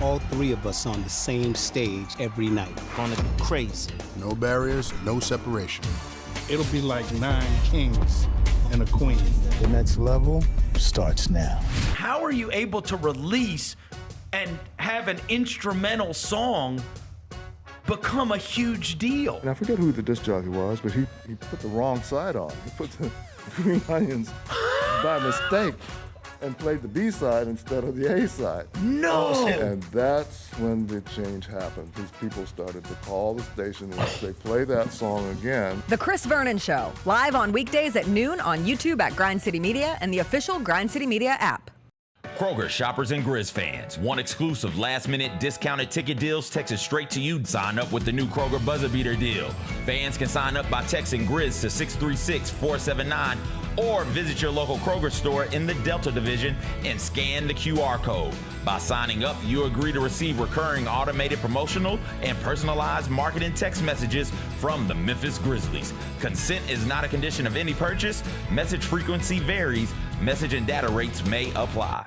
All 3 of us on the same stage every night. Gonna be crazy. No barriers, no separation. It'll be like 9 kings and a queen. The next level starts now. How are you able to release and have an instrumental song become a huge deal? And I forget who the disc jockey was, but he put the wrong side on. He put the Green Onions by mistake and played the B side instead of the A side. No! And that's when the change happened. These people started to call the station and say, play that song again. The Chris Vernon Show, live on weekdays at noon on YouTube at Grind City Media and the official Grind City Media app. Kroger shoppers and Grizz fans. Want exclusive last-minute discounted ticket deals texted straight to you? Sign up with the new Kroger Buzzer Beater deal. Fans can sign up by texting Grizz to 636-479 or visit your local Kroger store in the Delta Division and scan the QR code. By signing up, you agree to receive recurring automated promotional and personalized marketing text messages from the Memphis Grizzlies. Consent is not a condition of any purchase. Message frequency varies. Message and data rates may apply.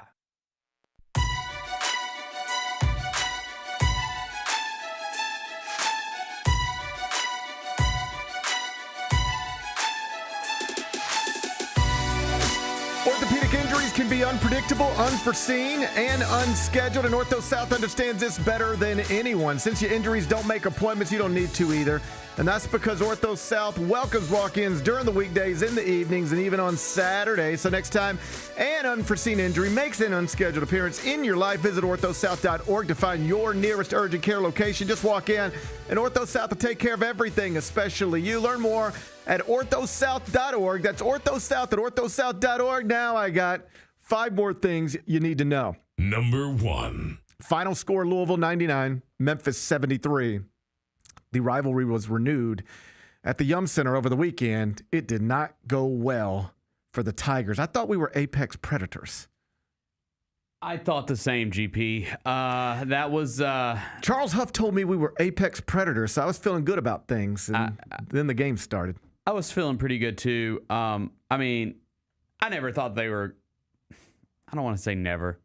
Orthopedic injuries can be unpredictable, unforeseen, and unscheduled, and Ortho South understands this better than anyone. Since your injuries don't make appointments, you don't need to either. And that's because Ortho South welcomes walk-ins during the weekdays, in the evenings, and even on Saturdays. So next time an unforeseen injury makes an unscheduled appearance in your life, visit orthosouth.org to find your nearest urgent care location. Just walk in, and Ortho South will take care of everything, especially you. Learn more at orthosouth.org. That's orthosouth at orthosouth.org. Now I got 5 more things you need to know. Number 1. Final score, Louisville 99, Memphis 73. The rivalry was renewed at the Yum Center over the weekend. It did not go well for the Tigers. I thought we were apex predators. I thought the same, GP. That was... Charles Huff told me we were apex predators, so I was feeling good about things, and then the game started. I was feeling pretty good, too. I mean, I never thought they were... I don't want to say never.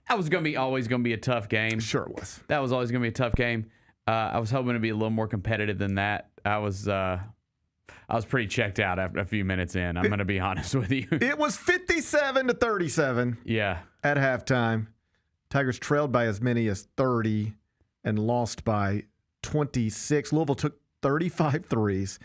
That was always going to be a tough game. Sure it was. That was always going to be a tough game. I was hoping to be a little more competitive than that. I was pretty checked out after a few minutes in. I'm going to be honest with you. It was 57-37. Yeah. At halftime. Tigers trailed by as many as 30 and lost by 26. Louisville took 35 threes,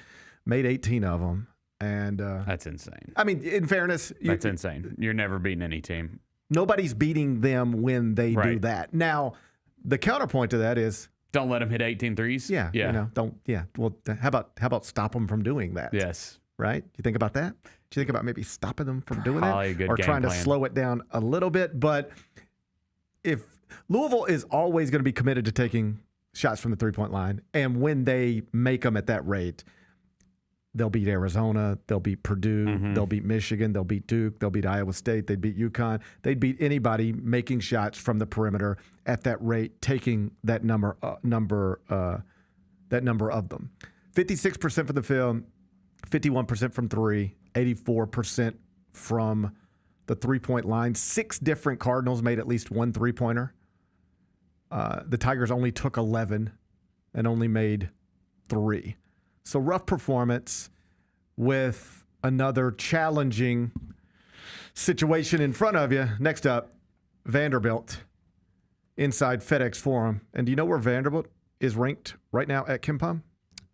made 18 of them. And that's insane. I mean, in fairness, that's insane. You're never beating any team. Nobody's beating them when they do that. Now, the counterpoint to that is don't let them hit 18 threes. Yeah. You know, don't. Yeah. Well, how about stop them from doing that? Yes. Right. You think about that? Do you think about maybe stopping them from doing Probably that, a good or game trying plan. to slow it down a little bit? But if Louisville is always going to be committed to taking shots from the 3-point line, and when they make them at that rate, they'll beat Arizona, they'll beat Purdue, they'll beat Michigan, they'll beat Duke, they'll beat Iowa State, they'd beat UConn. They'd beat anybody making shots from the perimeter at that rate, taking that number of them. 56% from the field, 51% from 3, 84% from the 3-point line. 6 different Cardinals made at least one 3-pointer. The Tigers only took 11 and only made 3. So rough performance with another challenging situation in front of you. Next up, Vanderbilt inside FedEx Forum. And do you know where Vanderbilt is ranked right now at KenPom?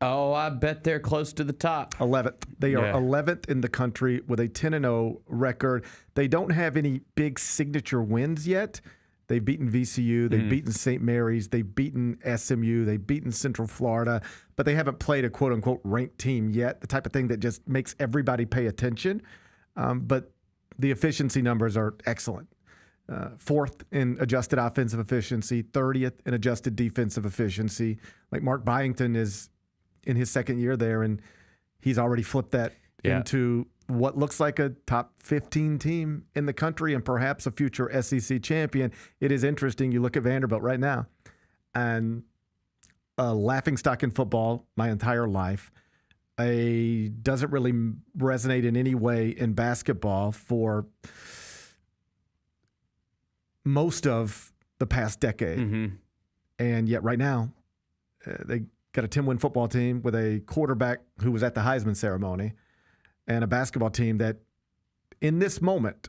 Oh, I bet they're close to the top. 11th. They are 11th in the country with a 10-0 record. They don't have any big signature wins yet. They've beaten VCU. They've beaten St. Mary's. They've beaten SMU. They've beaten Central Florida. But they haven't played a quote-unquote ranked team yet, the type of thing that just makes everybody pay attention. But the efficiency numbers are excellent. 4th in adjusted offensive efficiency, 30th in adjusted defensive efficiency. Like Mark Byington is in his second year there, and he's already flipped that into what looks like a top 15 team in the country and perhaps a future SEC champion. It is interesting. You look at Vanderbilt right now, and a laughingstock in football my entire life. Doesn't really resonate in any way in basketball for most of the past decade. Mm-hmm. And yet right now, they got a 10-win football team with a quarterback who was at the Heisman ceremony and a basketball team that in this moment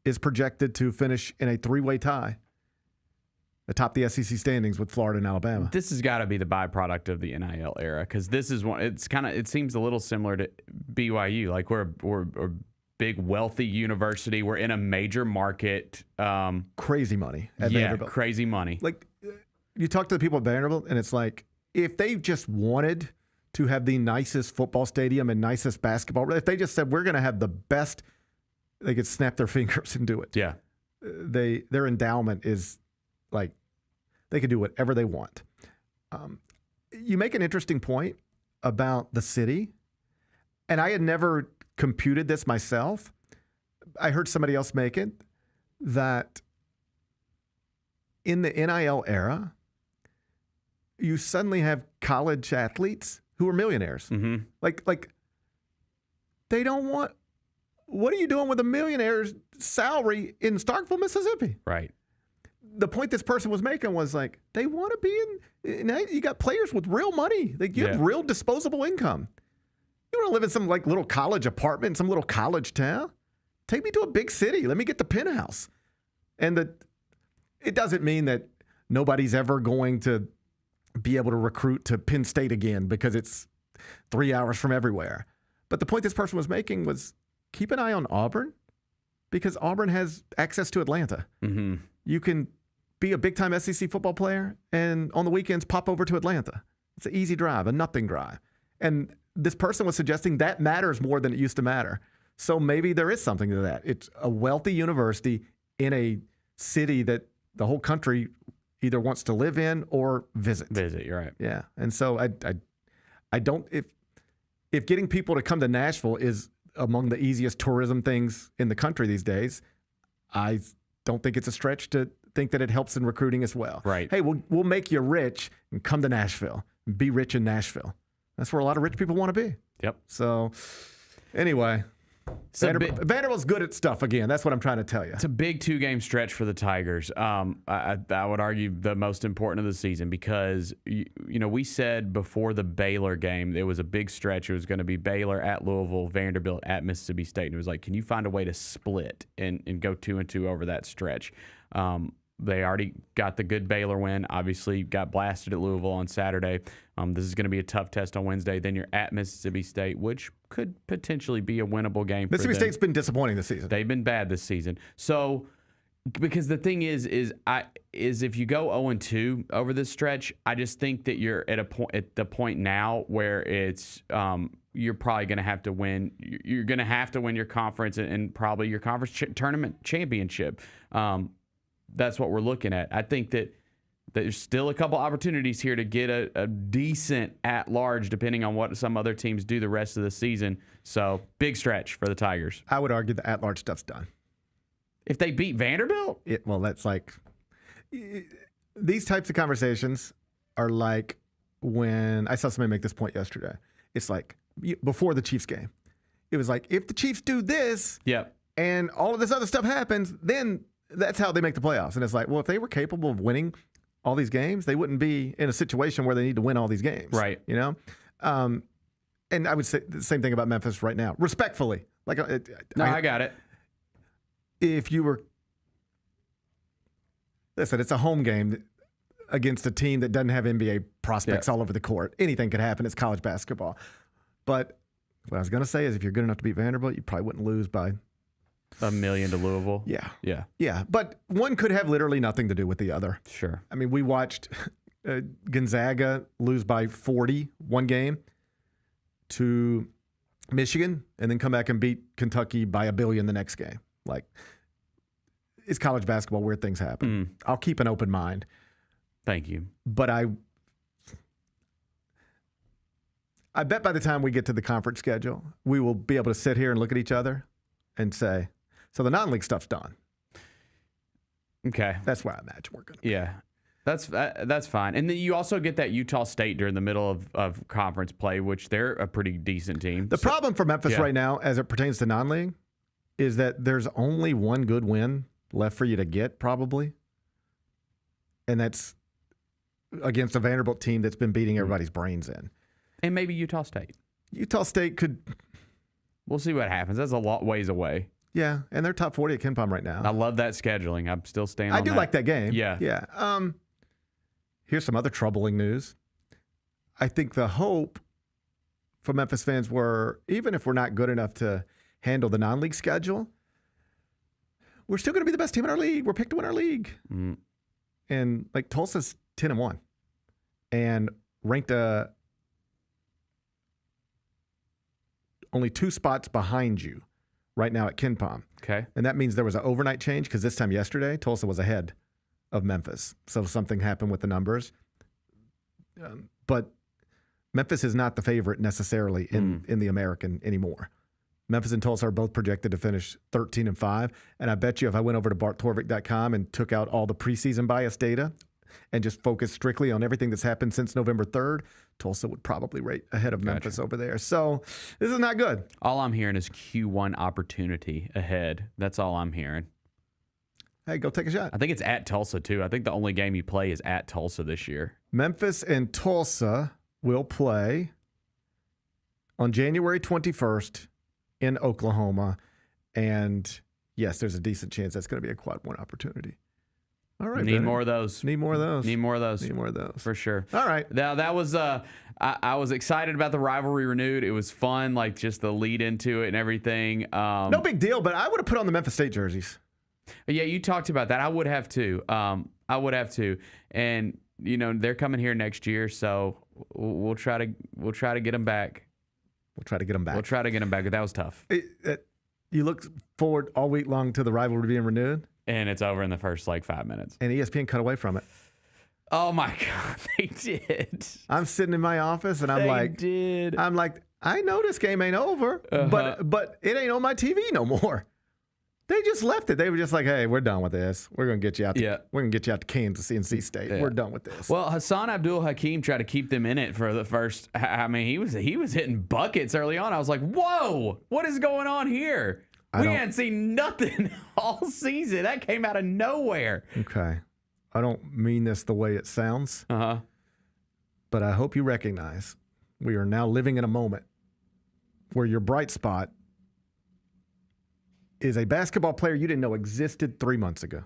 is projected to finish in a 3-way tie atop the SEC standings with Florida and Alabama. This has got to be the byproduct of the NIL era, because this is one. It seems a little similar to BYU. Like we're a big wealthy university. We're in a major market. Crazy money at Vanderbilt. Crazy money. Like you talk to the people at Vanderbilt, and it's like if they just wanted to have the nicest football stadium and nicest basketball, if they just said we're going to have the best, they could snap their fingers and do it. Yeah. Their endowment is like they could do whatever they want. You make an interesting point about the city, and I had never computed this myself. I heard somebody else make it, that in the NIL era, you suddenly have college athletes who are millionaires. Mm-hmm. Like they don't want. What are you doing with a millionaire's salary in Starkville, Mississippi? Right. The point this person was making was like, they want to be in. Now you got players with real money. Like you have real disposable income. You want to live in some like little college apartment in some little college town? Take me to a big city. Let me get the penthouse. And it doesn't mean that nobody's ever going to be able to recruit to Penn State again because it's 3 hours from everywhere. But the point this person was making was keep an eye on Auburn, because Auburn has access to Atlanta. Mm-hmm. You can be a big-time SEC football player and on the weekends pop over to Atlanta. It's an easy drive, a nothing drive. And this person was suggesting that matters more than it used to matter. So maybe there is something to that. It's a wealthy university in a city that the whole country either wants to live in or visit. You're right. Yeah. And so I don't, if getting people to come to Nashville is among the easiest tourism things in the country these days, I don't think it's a stretch to think that it helps in recruiting as well. Right. Hey, we'll make you rich and come to Nashville and be rich in Nashville. That's where a lot of rich people want to be. Yep. So anyway, Vanderbilt's good at stuff again. That's what I'm trying to tell you. It's a big 2-game stretch for the Tigers. I would argue the most important of the season, because we said before the Baylor game it was a big stretch. It was going to be Baylor at Louisville, Vanderbilt at Mississippi State, and it was like, can you find a way to split and go 2-2 over that stretch? They already got the good Baylor win. Obviously, got blasted at Louisville on Saturday. This is going to be a tough test on Wednesday. Then you're at Mississippi State, which could potentially be a winnable game. Mississippi State's been disappointing this season. They've been bad this season. So, because the thing is if you go 0-2 over this stretch, I just think that you're at the point now where it's you're probably going to have to win. You're going to have to win your conference and probably your conference tournament championship. That's what we're looking at. I think that there's still a couple opportunities here to get a decent at-large, depending on what some other teams do the rest of the season. So, big stretch for the Tigers. I would argue the at-large stuff's done. If they beat Vanderbilt? That's like – these types of conversations are like when – I saw somebody make this point yesterday. It's like before the Chiefs game. It was like, if the Chiefs do this and all of this other stuff happens, then – that's how they make the playoffs. And it's like, well, if they were capable of winning all these games, they wouldn't be in a situation where they need to win all these games. Right. You know? And I would say the same thing about Memphis right now. Respectfully. Like, I got it. If you were... Listen, it's a home game against a team that doesn't have NBA prospects all over the court. Anything could happen. It's college basketball. But what I was going to say is if you're good enough to beat Vanderbilt, you probably wouldn't lose by... $1 million to Louisville. Yeah. But one could have literally nothing to do with the other. Sure. I mean, we watched Gonzaga lose by 40 one game to Michigan and then come back and beat Kentucky by 1 billion the next game. Like, it's college basketball, weird things happen. I'll keep an open mind. Thank you. But I bet by the time we get to the conference schedule, we will be able to sit here and look at each other and say, so the non-league stuff's done. Okay. That's why I imagine we're going to. Yeah. That's fine. And then you also get that Utah State during the middle of conference play, which they're a pretty decent team. The problem for Memphis right now, as it pertains to non-league, is that there's only one good win left for you to get, probably. And that's against a Vanderbilt team that's been beating everybody's brains in. And maybe Utah State. Utah State could. We'll see what happens. That's a lot ways away. Yeah, and they're top 40 at KenPom right now. I love that scheduling. I'm still staying on I do like that game. Yeah. Yeah. Here's some other troubling news. I think the hope for Memphis fans were, even if we're not good enough to handle the non-league schedule, we're still going to be the best team in our league. We're picked to win our league. Mm. And like Tulsa's 10-1 and ranked only 2 spots behind you right now at KenPom. Okay. And that means there was an overnight change because this time yesterday, Tulsa was ahead of Memphis. So something happened with the numbers. But Memphis is not the favorite necessarily in the American anymore. Memphis and Tulsa are both projected to finish 13-5. And I bet you if I went over to barttorvik.com and took out all the preseason bias data and just focused strictly on everything that's happened since November 3rd, Tulsa would probably rate ahead of Memphis over there. So this is not good. All I'm hearing is Q1 opportunity ahead. That's all I'm hearing. Hey, go take a shot. I think it's at Tulsa, too. I think the only game you play is at Tulsa this year. Memphis and Tulsa will play on January 21st in Oklahoma. And, yes, there's a decent chance that's going to be a quad 1 opportunity. All right. Need more of those. Need more of those. Need more of those. Need more of those. For sure. All right. Now, that was, I was excited about the rivalry renewed. It was fun, like just the lead into it and everything. No big deal, but I would have put on the Memphis State jerseys. Yeah, you talked about that. I would have too. And they're coming here next year, so we'll try to get them back. We'll try to get them back. But that was tough. You look forward all week long to the rivalry being renewed, and it's over in the first 5 minutes. And ESPN cut away from it. Oh my God, they did. I'm sitting in my office and I'm like, I know this game ain't over, but it ain't on my TV no more. They just left it. They were just like, "Hey, we're done with this. We're gonna get you out. We're gonna get you out to Kansas, NC State. Yeah. We're done with this." Well, Hassan Abdul Hakim tried to keep them in it for the first. I mean, he was hitting buckets early on. I was like, "Whoa, what is going on here? We hadn't seen nothing all season. That came out of nowhere." Okay, I don't mean this the way it sounds. But I hope you recognize we are now living in a moment where your bright spot is a basketball player you didn't know existed 3 months ago.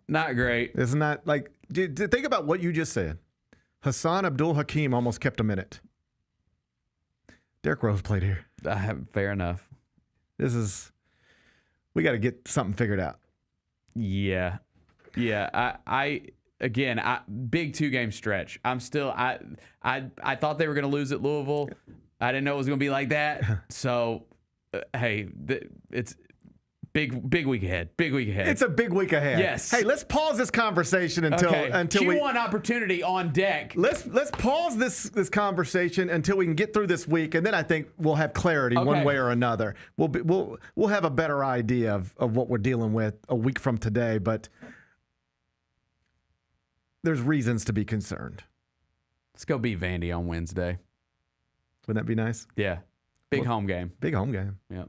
Not great. It's not like, think about what you just said. Hassan Abdul Hakim almost kept a minute. Derrick Rose played here. Fair enough. We got to get something figured out. Yeah. I big 2-game stretch. I'm still, I thought they were going to lose at Louisville. I didn't know it was going to be like that. So, hey, it's big week ahead. Big week ahead. It's a big week ahead. Yes. Hey, let's pause this conversation until Q1 opportunity on deck. Let's pause this conversation until we can get through this week, and then I think we'll have clarity one way or another. We'll have a better idea of what we're dealing with a week from today, but there's reasons to be concerned. Let's go beat Vandy on Wednesday. Wouldn't that be nice? Yeah. Big home game. Big home game. Yep.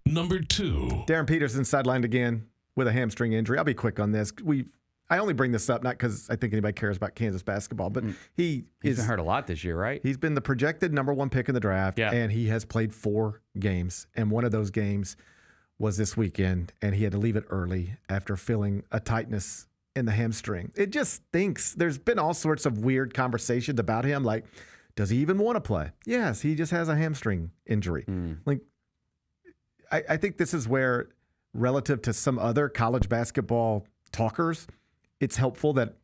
Number 2. Darren Peterson sidelined again with a hamstring injury. I'll be quick on this. I only bring this up not because I think anybody cares about Kansas basketball, but he's been hurt a lot this year, right? He's been the projected number 1 pick in the draft, and he has played 4 games. And one of those games was this weekend, and he had to leave it early after feeling a tightness in the hamstring. It just stinks. There's been all sorts of weird conversations about him, like, does he even want to play? Yes, he just has a hamstring injury. Like, I think this is where, relative to some other college basketball talkers, it's helpful that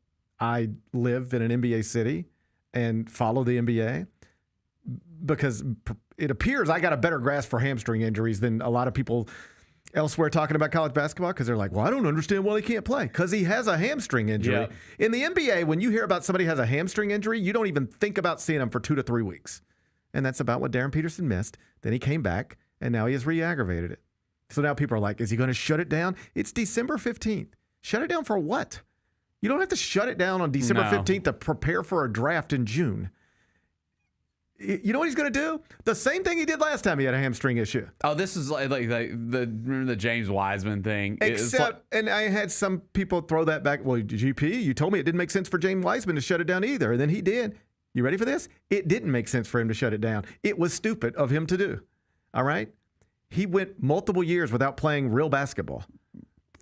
I live in an NBA city and follow the NBA, because it appears I got a better grasp for hamstring injuries than a lot of people Elsewhere talking about college basketball because they're like, well, I don't understand why he can't play because he has a hamstring injury. Yeah. In the NBA, when you hear about somebody has a hamstring injury, you don't even think about seeing him for 2 to 3 weeks. And that's about what Darren Peterson missed. Then he came back, and now he has re-aggravated it. So now people are like, is he going to shut it down? It's December 15th. Shut it down for what? You don't have to shut it down on December 15th to prepare for a draft in June. You know what he's going to do? The same thing he did last time he had a hamstring issue. Oh, this is like remember the James Wiseman thing? Except, and I had some people throw that back. Well, GP, you told me it didn't make sense for James Wiseman to shut it down either. And then he did. You ready for this? It didn't make sense for him to shut it down. It was stupid of him to do. All right? He went multiple years without playing real basketball.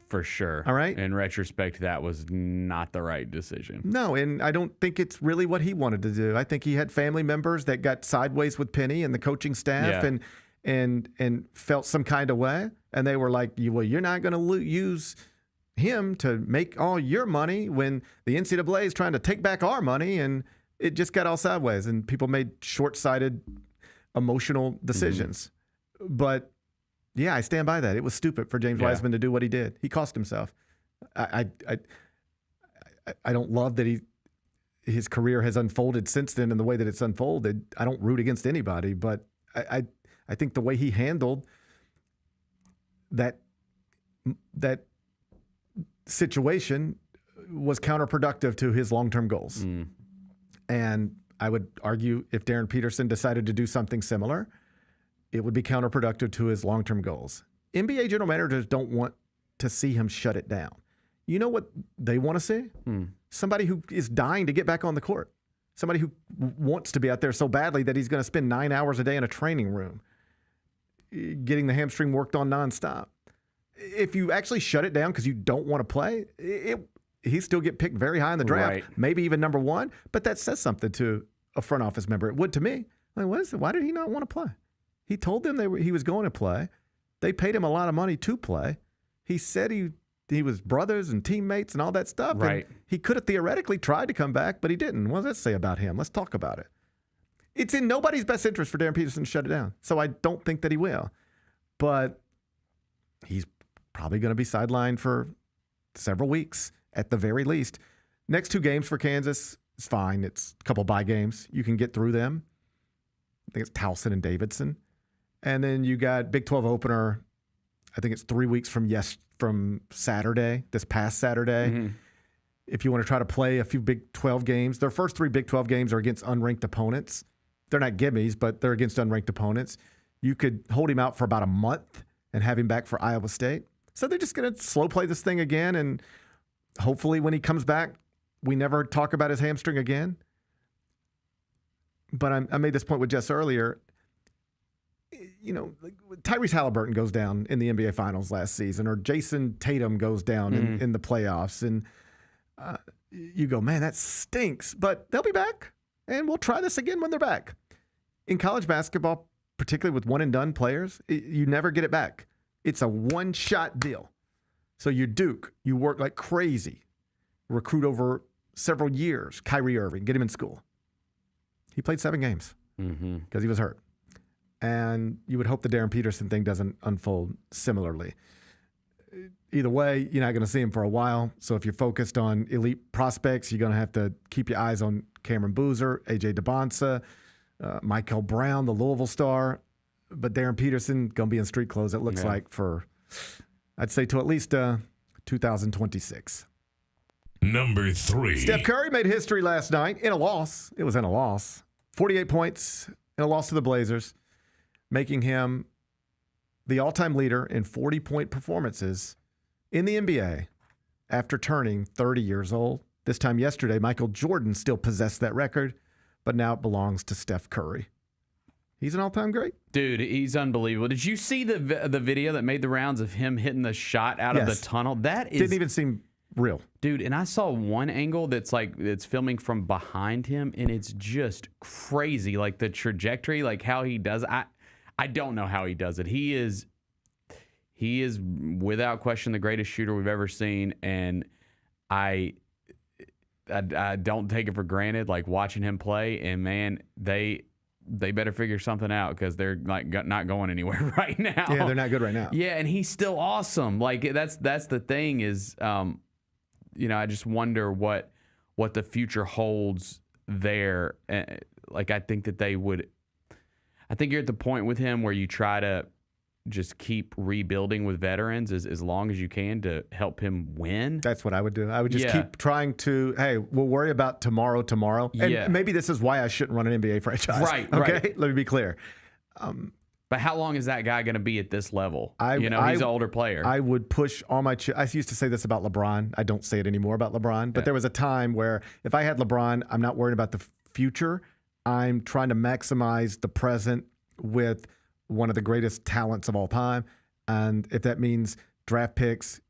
For sure. All right? In retrospect, that was not the right decision. No, and I don't think it's really what he wanted to do. I think he had family members that got sideways with Penny and the coaching staff and felt some kind of way. And they were like, well, you're not going to use him to make all your money when the NCAA is trying to take back our money. And it just got all sideways. And people made short-sighted, emotional decisions. Mm-hmm. But yeah, I stand by that. It was stupid for James Wiseman to do what he did. He cost himself. I don't love that his career has unfolded since then in the way that it's unfolded. I don't root against anybody, but I think the way he handled that situation was counterproductive to his long-term goals. Mm. And I would argue if Darren Peterson decided to do something similar, it would be counterproductive to his long-term goals. NBA general managers don't want to see him shut it down. You know what they want to see? Somebody who is dying to get back on the court. Somebody who wants to be out there so badly that he's going to spend 9 hours a day in a training room getting the hamstring worked on nonstop. If you actually shut it down because you don't want to play, he still get picked very high in the draft, maybe even number 1, but that says something to a front office member. It would to me. Like, what is it? Why did he not want to play? He told them he was going to play. They paid him a lot of money to play. He said he was brothers and teammates and all that stuff. Right. And he could have theoretically tried to come back, but he didn't. What does that say about him? Let's talk about it. It's in nobody's best interest for Darren Peterson to shut it down. So I don't think that he will. But he's probably going to be sidelined for several weeks at the very least. Next 2 games for Kansas is fine. It's a couple bye games. You can get through them. I think it's Towson and Davidson. And then you got Big 12 opener. I think it's 3 weeks from Saturday, this past Saturday. Mm-hmm. If you want to try to play a few Big 12 games, their first 3 Big 12 games are against unranked opponents. They're not gimmies, but they're against unranked opponents. You could hold him out for about a month and have him back for Iowa State. So they're just going to slow play this thing again. And hopefully when he comes back, we never talk about his hamstring again. But I made this point with Jess earlier. You know, Tyrese Halliburton goes down in the NBA Finals last season, or Jason Tatum goes down in the playoffs. And you go, man, that stinks. But they'll be back, and we'll try this again when they're back. In college basketball, particularly with one-and-done players, you never get it back. It's a one-shot deal. So you're Duke. You work like crazy. Recruit over several years. Kyrie Irving, get him in school. He played 7 games because he was hurt. And you would hope the Darren Peterson thing doesn't unfold similarly. Either way, you're not going to see him for a while. So if you're focused on elite prospects, you're going to have to keep your eyes on Cameron Boozer, A.J. DeBonsa, Michael Brown, the Louisville star. But Darren Peterson going to be in street clothes, it looks like, for, I'd say, to at least 2026. Number 3. Steph Curry made history last night in a loss. It was in a loss. 48 points in a loss to the Blazers, making him the all-time leader in 40-point performances in the NBA after turning 30 years old. This time yesterday, Michael Jordan still possessed that record, but now it belongs to Steph Curry. He's an all-time great. Dude, he's unbelievable. Did you see the video that made the rounds of him hitting the shot out of the tunnel? That is... Didn't even seem real. Dude, and I saw one angle that's filming from behind him, and it's just crazy. Like the trajectory, like how he does. I don't know how he does it. He is without question the greatest shooter we've ever seen, and I don't take it for granted. Like watching him play, and man, they better figure something out because they're like not going anywhere right now. Yeah, they're not good right now. Yeah, and he's still awesome. Like that's the thing is, I just wonder what the future holds there. Like I think that I think you're at the point with him where you try to just keep rebuilding with veterans as long as you can to help him win. That's what I would do. I would just keep trying to, hey, we'll worry about tomorrow. And maybe this is why I shouldn't run an NBA franchise. Right, okay? right. Let me be clear. But how long is that guy going to be at this level? He's an older player. I would push all my I used to say this about LeBron. I don't say it anymore about LeBron. But there was a time where if I had LeBron, I'm not worried about the future. I'm trying to maximize the present with one of the greatest talents of all time. And if that means draft picks,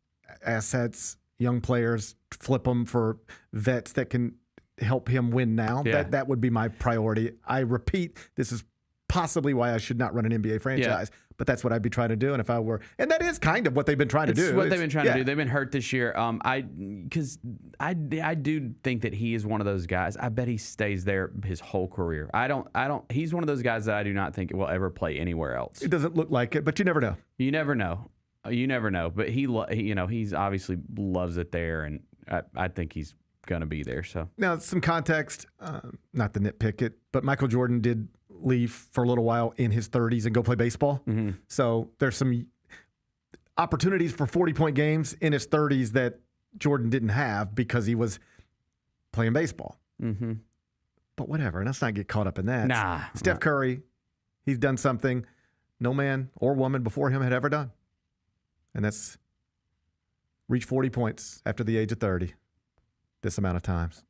assets, young players, flip them for vets that can help him win now, that would be my priority. I repeat, this is possibly why I should not run an NBA franchise, but that's what I'd be trying to do. And if I were, and that is kind of what they've been trying to do. It's what they've been trying to do. They've been hurt this year. Because I do think that he is one of those guys. I bet he stays there his whole career. He's one of those guys that I do not think will ever play anywhere else. It doesn't look like it, but you never know. You never know. You never know. But he's obviously loves it there, and I think he's going to be there. So now some context, not to nitpick it, but Michael Jordan did leave for a little while in his 30s and go play baseball. Mm-hmm. So there's some opportunities for 40-point games in his 30s that Jordan didn't have because he was playing baseball. Mm-hmm. But whatever, let's not get caught up in that. Nah. Steph Curry, he's done something no man or woman before him had ever done. And that's reach 40 points after the age of 30 this amount of times.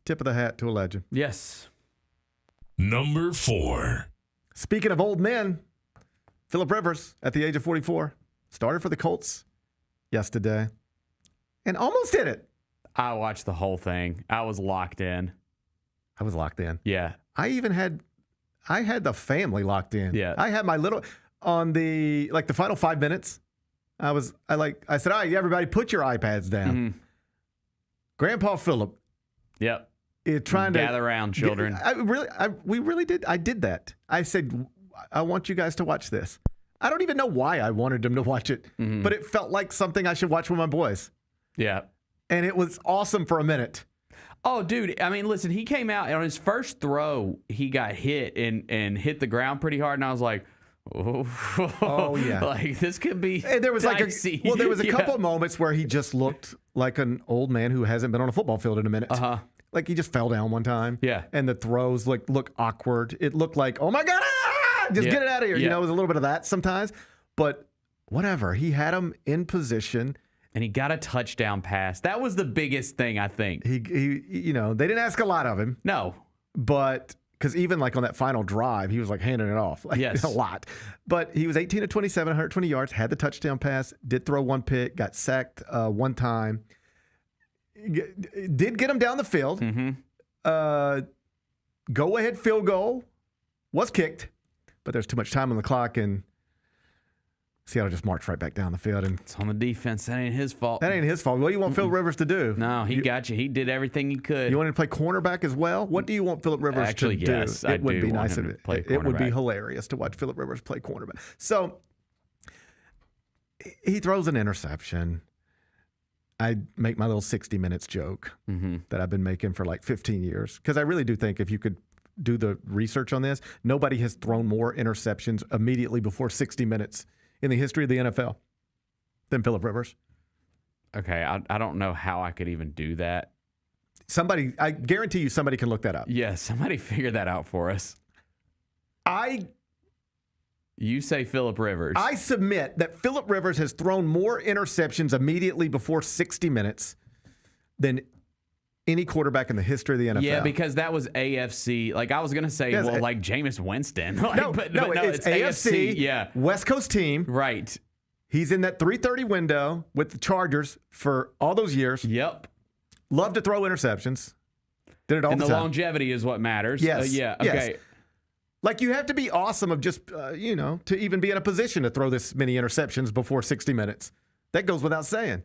Tip of the hat to a legend. Yes. Number 4. Speaking of old men, Phillip Rivers at the age of 44 started for the Colts yesterday and almost did it. I watched the whole thing. I was locked in. Yeah. I had the family locked in. Yeah. I had my little on the final 5 minutes. I said, all right, everybody put your iPads down. Mm-hmm. Grandpa Phillip. Yep. Trying to gather around children. We really did. I did that. I said, I want you guys to watch this. I don't even know why I wanted them to watch it, but it felt like something I should watch with my boys. Yeah. And it was awesome for a minute. Oh, dude. I mean, listen, he came out and on his first throw, he got hit and hit the ground pretty hard. And I was like, oh yeah. Like this could be and there was dicey. There was a couple of moments where he just looked like an old man who hasn't been on a football field in a minute. Uh-huh. Like he just fell down one time. Yeah. And the throws look awkward. It looked like, oh my God, just get it out of here. Yeah. It was a little bit of that sometimes. But whatever. He had him in position. And he got a touchdown pass. That was the biggest thing, I think. He they didn't ask a lot of him. No. But because even on that final drive, he was handing it off. Yes. A lot. But he was 18 of 27, 120 yards, had the touchdown pass, did throw one pick, got sacked one time. Did get him down the field. Mm-hmm. Go-ahead field goal was kicked, but there's too much time on the clock, and Seattle just marched right back down the field. And it's on the defense. That ain't his fault. What do you want Phillip Rivers to do? No, he got you. He did everything he could. You want him to play cornerback as well? What do you want Phillip Rivers to do? Yes, it would be nice. To play it would be hilarious to watch Phillip Rivers play cornerback. So he throws an interception. I make my little 60 minutes joke that I've been making for 15 years. Because I really do think if you could do the research on this, nobody has thrown more interceptions immediately before 60 minutes in the history of the NFL than Phillip Rivers. Okay, I don't know how I could even do that. I guarantee you somebody can look that up. Yeah, somebody figure that out for us. You say Phillip Rivers. I submit that Phillip Rivers has thrown more interceptions immediately before 60 minutes than any quarterback in the history of the NFL. Yeah, because that was AFC. I was going to say, Jameis Winston. No, it's AFC. Yeah. West Coast team. Right. He's in that 330 window with the Chargers for all those years. Yep. Loved to throw interceptions. Did it all the time. And the longevity is what matters. Yes. Yeah. Okay. Yes. You have to be awesome of just, to even be in a position to throw this many interceptions before 60 minutes. That goes without saying.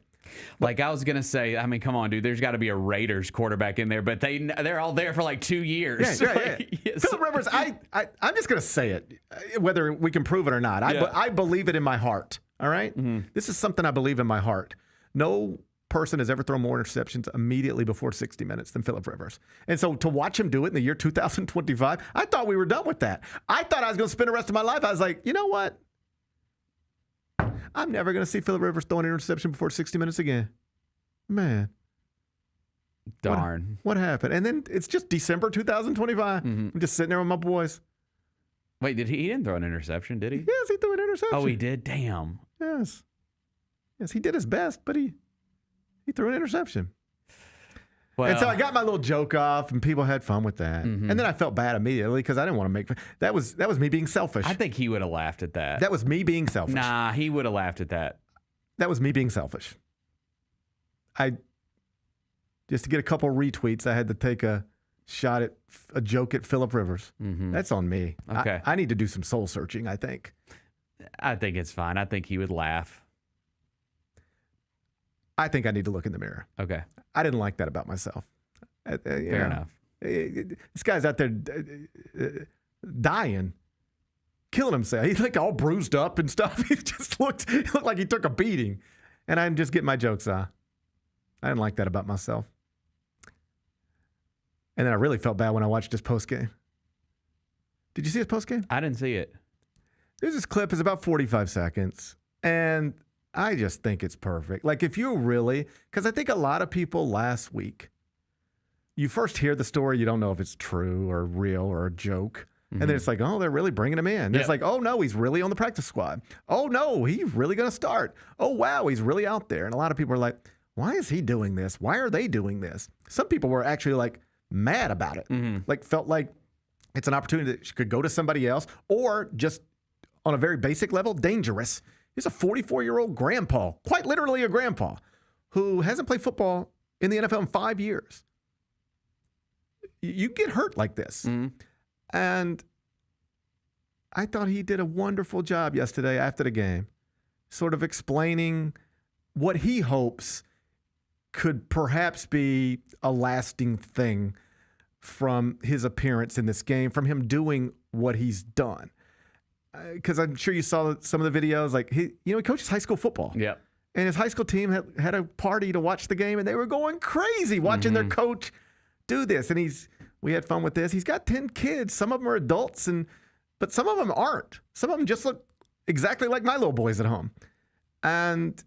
Like I was gonna say, I mean, come on, dude. There's got to be a Raiders quarterback in there, but they're all there for like 2 years. Yeah. Philip Rivers, I'm just gonna say it, whether we can prove it or not. I believe it in my heart. All right, This is something I believe in my heart. No person has ever thrown more interceptions immediately before 60 minutes than Philip Rivers. And so to watch him do it in the year 2025, I thought we were done with that. I thought I was going to spend the rest of my life. I was like, you know what? I'm never going to see Philip Rivers throw an interception before 60 minutes again. Man. Darn. What happened? And then it's just December 2025. I'm just sitting there with my boys. Wait, he didn't throw an interception, did he? Yes, he threw an interception. Oh, he did? Damn. Yes, he did his best, but he threw an interception. Well, and so I got my little joke off, and people had fun with that. And then I felt bad immediately because I didn't want to make that was me being selfish. I think he would have laughed at that. That was me being selfish. Nah, he would have laughed at that. That was me being selfish. Just to get a couple retweets, I had to take a shot at a joke at Philip Rivers. That's on me. Okay. I need to do some soul searching, I think. I think it's fine. I think he would laugh. I think I need to look in the mirror. Okay. I didn't like that about myself. Fair enough. This guy's out there dying, killing himself. He's like all bruised up and stuff. He looked like he took a beating. And I'm just getting my jokes off. I didn't like that about myself. And then I really felt bad when I watched his postgame. Did you see his postgame? I didn't see it. There's this clip. It's about 45 seconds. And I just think it's perfect. Like if you really, because I think a lot of people last week, you first hear the story, you don't know if it's true or real or a joke. And then it's like, oh, they're really bringing him in. Yep. It's like, oh, no, he's really on the practice squad. Oh, no, he's really going to start. Oh, wow, he's really out there. And a lot of people are like, why is he doing this? Why are they doing this? Some people were actually like mad about it. Like felt like it's an opportunity that could go to somebody else or just on a very basic level, dangerous. He's a 44-year-old grandpa, quite literally a grandpa, who hasn't played football in the NFL in 5 years. You get hurt like this. And I thought he did a wonderful job yesterday after the game, sort of explaining what he hopes could perhaps be a lasting thing from his appearance in this game, from him doing what he's done. Because I'm sure you saw some of the videos. Like he coaches high school football. Yep. And his high school team had a party to watch the game, and they were going crazy watching their coach do this. And we had fun with this. He's got 10 kids. Some of them are adults, but some of them aren't. Some of them just look exactly like my little boys at home. And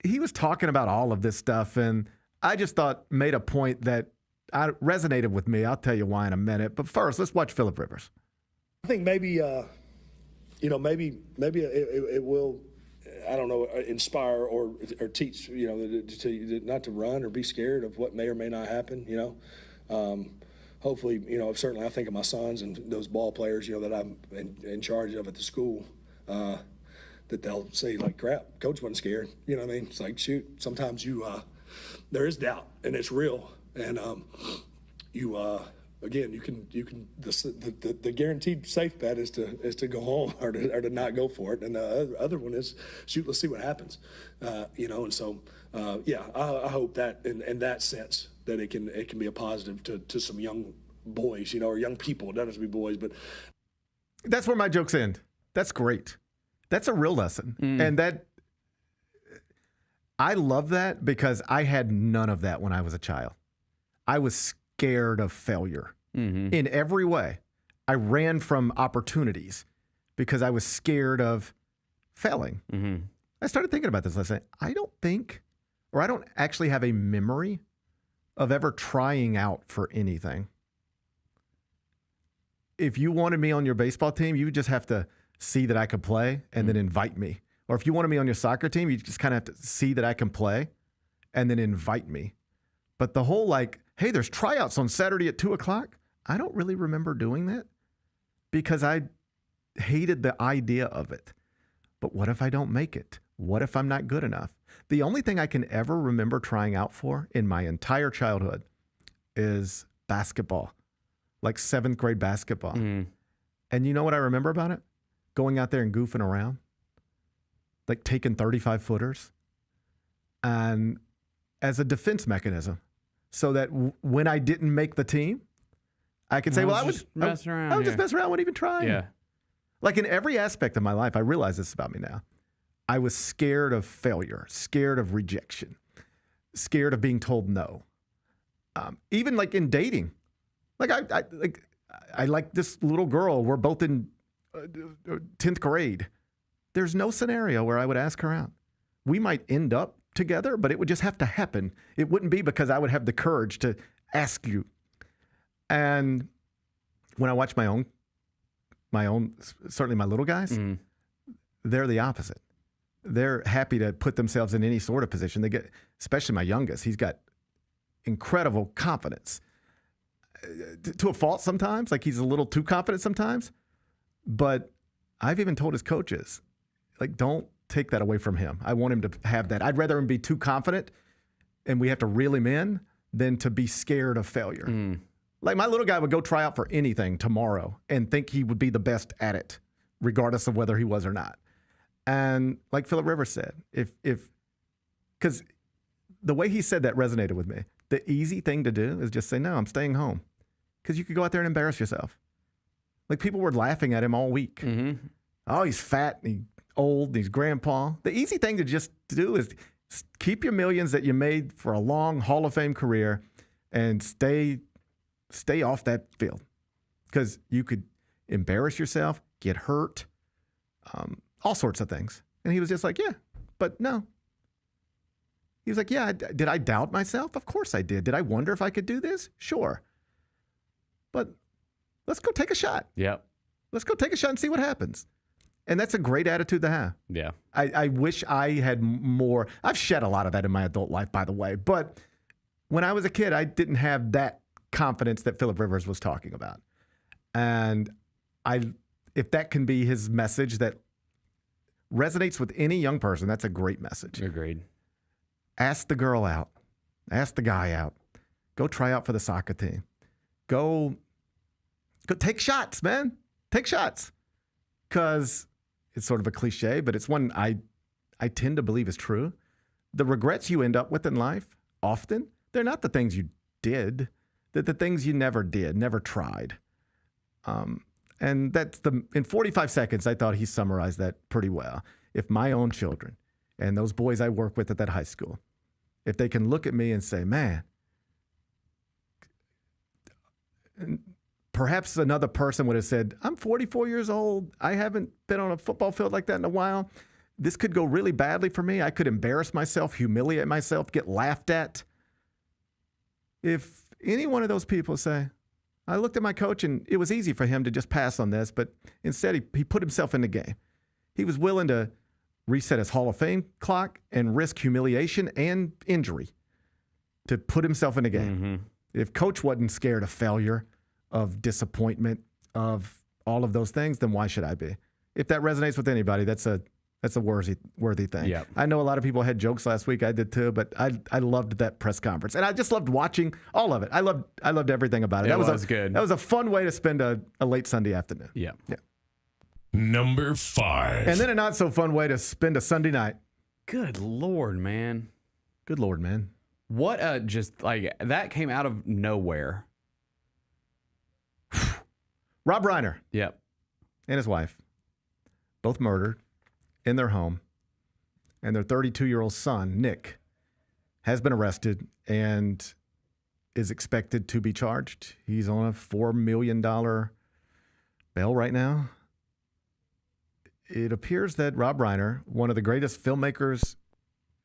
he was talking about all of this stuff, and I just thought made a point that resonated with me. I'll tell you why in a minute. But first, let's watch Philip Rivers. I think maybe it will, I don't know, inspire or teach, to not to run or be scared of what may or may not happen, Hopefully, certainly I think of my sons and those ball players, that I'm in charge of at the school, that they'll say, like, crap, coach wasn't scared. You know what I mean? It's like, shoot, sometimes there is doubt, and it's real. And again, you can the guaranteed safe bet is to go home or to not go for it, and the other one is shoot. Let's see what happens, And so, I hope that in that sense that it can be a positive to some young boys, or young people. It doesn't have to be boys, but that's where my jokes end. That's great. That's a real lesson, and that I love that because I had none of that when I was a child. I was scared of failure in every way. I ran from opportunities because I was scared of failing. I started thinking about this last night. I don't actually have a memory of ever trying out for anything. If you wanted me on your baseball team, you would just have to see that I could play and then invite me. Or if you wanted me on your soccer team, you just kind of have to see that I can play and then invite me. But the whole hey, there's tryouts on Saturday at 2:00. I don't really remember doing that because I hated the idea of it. But what if I don't make it? What if I'm not good enough? The only thing I can ever remember trying out for in my entire childhood is basketball, like 7th grade basketball. And you know what I remember about it? Going out there and goofing around, like taking 35-footers. and as a defense mechanism, so that when I didn't make the team, I could say, I was just messing around, wouldn't even try. Yeah. Like in every aspect of my life, I realize this about me now. I was scared of failure, scared of rejection, scared of being told no. Even like in dating, like I like this little girl. We're both in 10th grade. There's no scenario where I would ask her out. We might end up together, but it would just have to happen. It wouldn't be because I would have the courage to ask you. And when I watch my own, certainly my little guys, they're the opposite. They're happy to put themselves in any sort of position. They get, especially my youngest, he's got incredible confidence to a fault sometimes. Like he's a little too confident sometimes. But I've even told his coaches, like, don't take that away from him. I want him to have that. I'd rather him be too confident and we have to reel him in than to be scared of failure. Like my little guy would go try out for anything tomorrow and think he would be the best at it, regardless of whether he was or not. And like Phillip Rivers said, because the way he said that resonated with me. The easy thing to do is just say, no, I'm staying home. Because you could go out there and embarrass yourself. Like people were laughing at him all week. Oh, he's fat and he's old and he's grandpa. The easy thing to just do is keep your millions that you made for a long Hall of Fame career and stay off that field. Because you could embarrass yourself, get hurt, all sorts of things. And he was just like, yeah, but no. He was like, yeah, did I doubt myself? Of course I did. Did I wonder if I could do this? Sure. But let's go take a shot. Yep. Let's go take a shot and see what happens. And that's a great attitude to have. Yeah. I wish I had more. I've shed a lot of that in my adult life, by the way. But when I was a kid, I didn't have that confidence that Phillip Rivers was talking about. And if that can be his message that resonates with any young person, that's a great message. Agreed. Ask the girl out. Ask the guy out. Go try out for the soccer team. Go take shots, man. Take shots. Because it's sort of a cliche, but it's one I tend to believe is true. The regrets you end up with in life, often, they're not the things you did. They're the things you never did, never tried. And that's in 45 seconds, I thought he summarized that pretty well. If my own children and those boys I work with at that high school, if they can look at me and say, man, perhaps another person would have said, I'm 44 years old. I haven't been on a football field like that in a while. This could go really badly for me. I could embarrass myself, humiliate myself, get laughed at. If any one of those people say, I looked at my coach and it was easy for him to just pass on this, but instead he put himself in the game. He was willing to reset his Hall of Fame clock and risk humiliation and injury to put himself in the game. If coach wasn't scared of failure, of disappointment, of all of those things, then why should I be? If that resonates with anybody, that's a worthy thing. Yep. I know a lot of people had jokes last week. I did too, but I loved that press conference, and I just loved watching all of it. I loved everything about it. That was good. That was a fun way to spend a late Sunday afternoon. Yeah. Number 5. And then a not so fun way to spend a Sunday night. Good Lord, man. Good Lord, man. What just like that came out of nowhere. Rob Reiner. Yep. And his wife, both murdered in their home. And their 32-year-old son, Nick, has been arrested and is expected to be charged. He's on a $4 million bail right now. It appears that Rob Reiner, one of the greatest filmmakers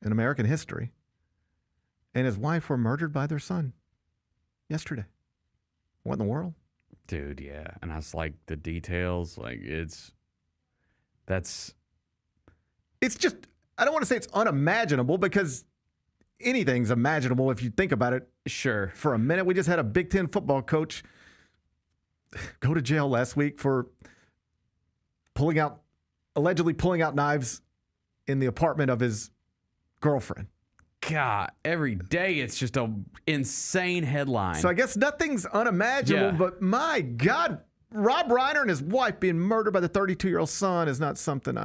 in American history, and his wife were murdered by their son yesterday. What in the world? Dude, yeah. And that's like the details, like it's just, I don't want to say it's unimaginable because anything's imaginable if you think about it. Sure. For a minute, we just had a Big Ten football coach go to jail last week for allegedly pulling out knives in the apartment of his girlfriend. God, every day it's just a insane headline. So I guess nothing's unimaginable, but my God, Rob Reiner and his wife being murdered by the 32-year-old son is not something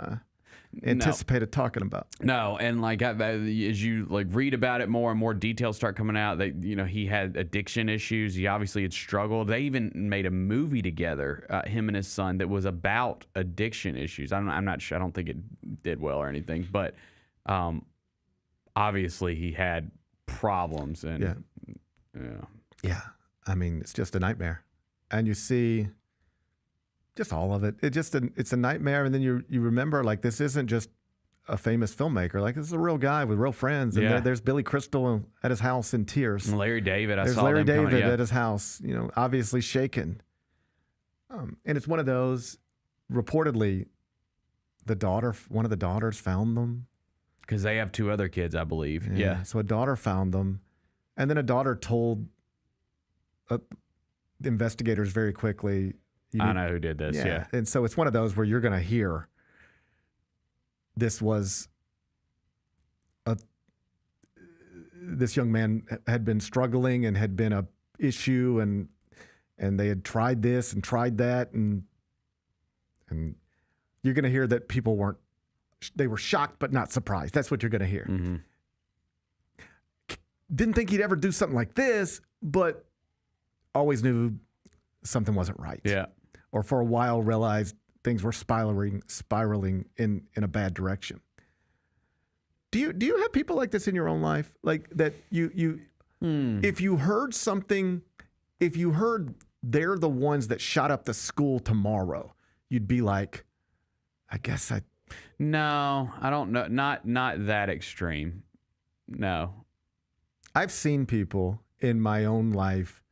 anticipated talking about. No, and like as you like read about it more and more details start coming out, that he had addiction issues. He obviously had struggled. They even made a movie together, him and his son, that was about addiction issues. I'm not sure. I don't think it did well or anything, but obviously he had problems and yeah. I mean, it's just a nightmare, and you see just all of it. It's a nightmare, and then you remember, like, this isn't just a famous filmmaker. Like, this is a real guy with real friends. And there's Billy Crystal at his house in tears. And Larry David, there's Larry David at his house, obviously shaken. And it's one of those. Reportedly, one of the daughters found them because they have 2 other kids, I believe. Yeah. So a daughter found them, and then a daughter told the investigators very quickly. I know who did this. Yeah. And so it's one of those where you're going to hear this young man had been struggling and had been a issue, and they had tried this and tried that, and you're going to hear that people they were shocked but not surprised. That's what you're going to hear. Mm-hmm. Didn't think he'd ever do something like this, but always knew something wasn't right. Yeah. Or for a while realized things were spiraling in a bad direction. Do you have people like this in your own life? Like that if you heard something, if you heard they're the ones that shot up the school tomorrow, you'd be like, No, I don't know. Not that extreme. No. I've seen people in my own life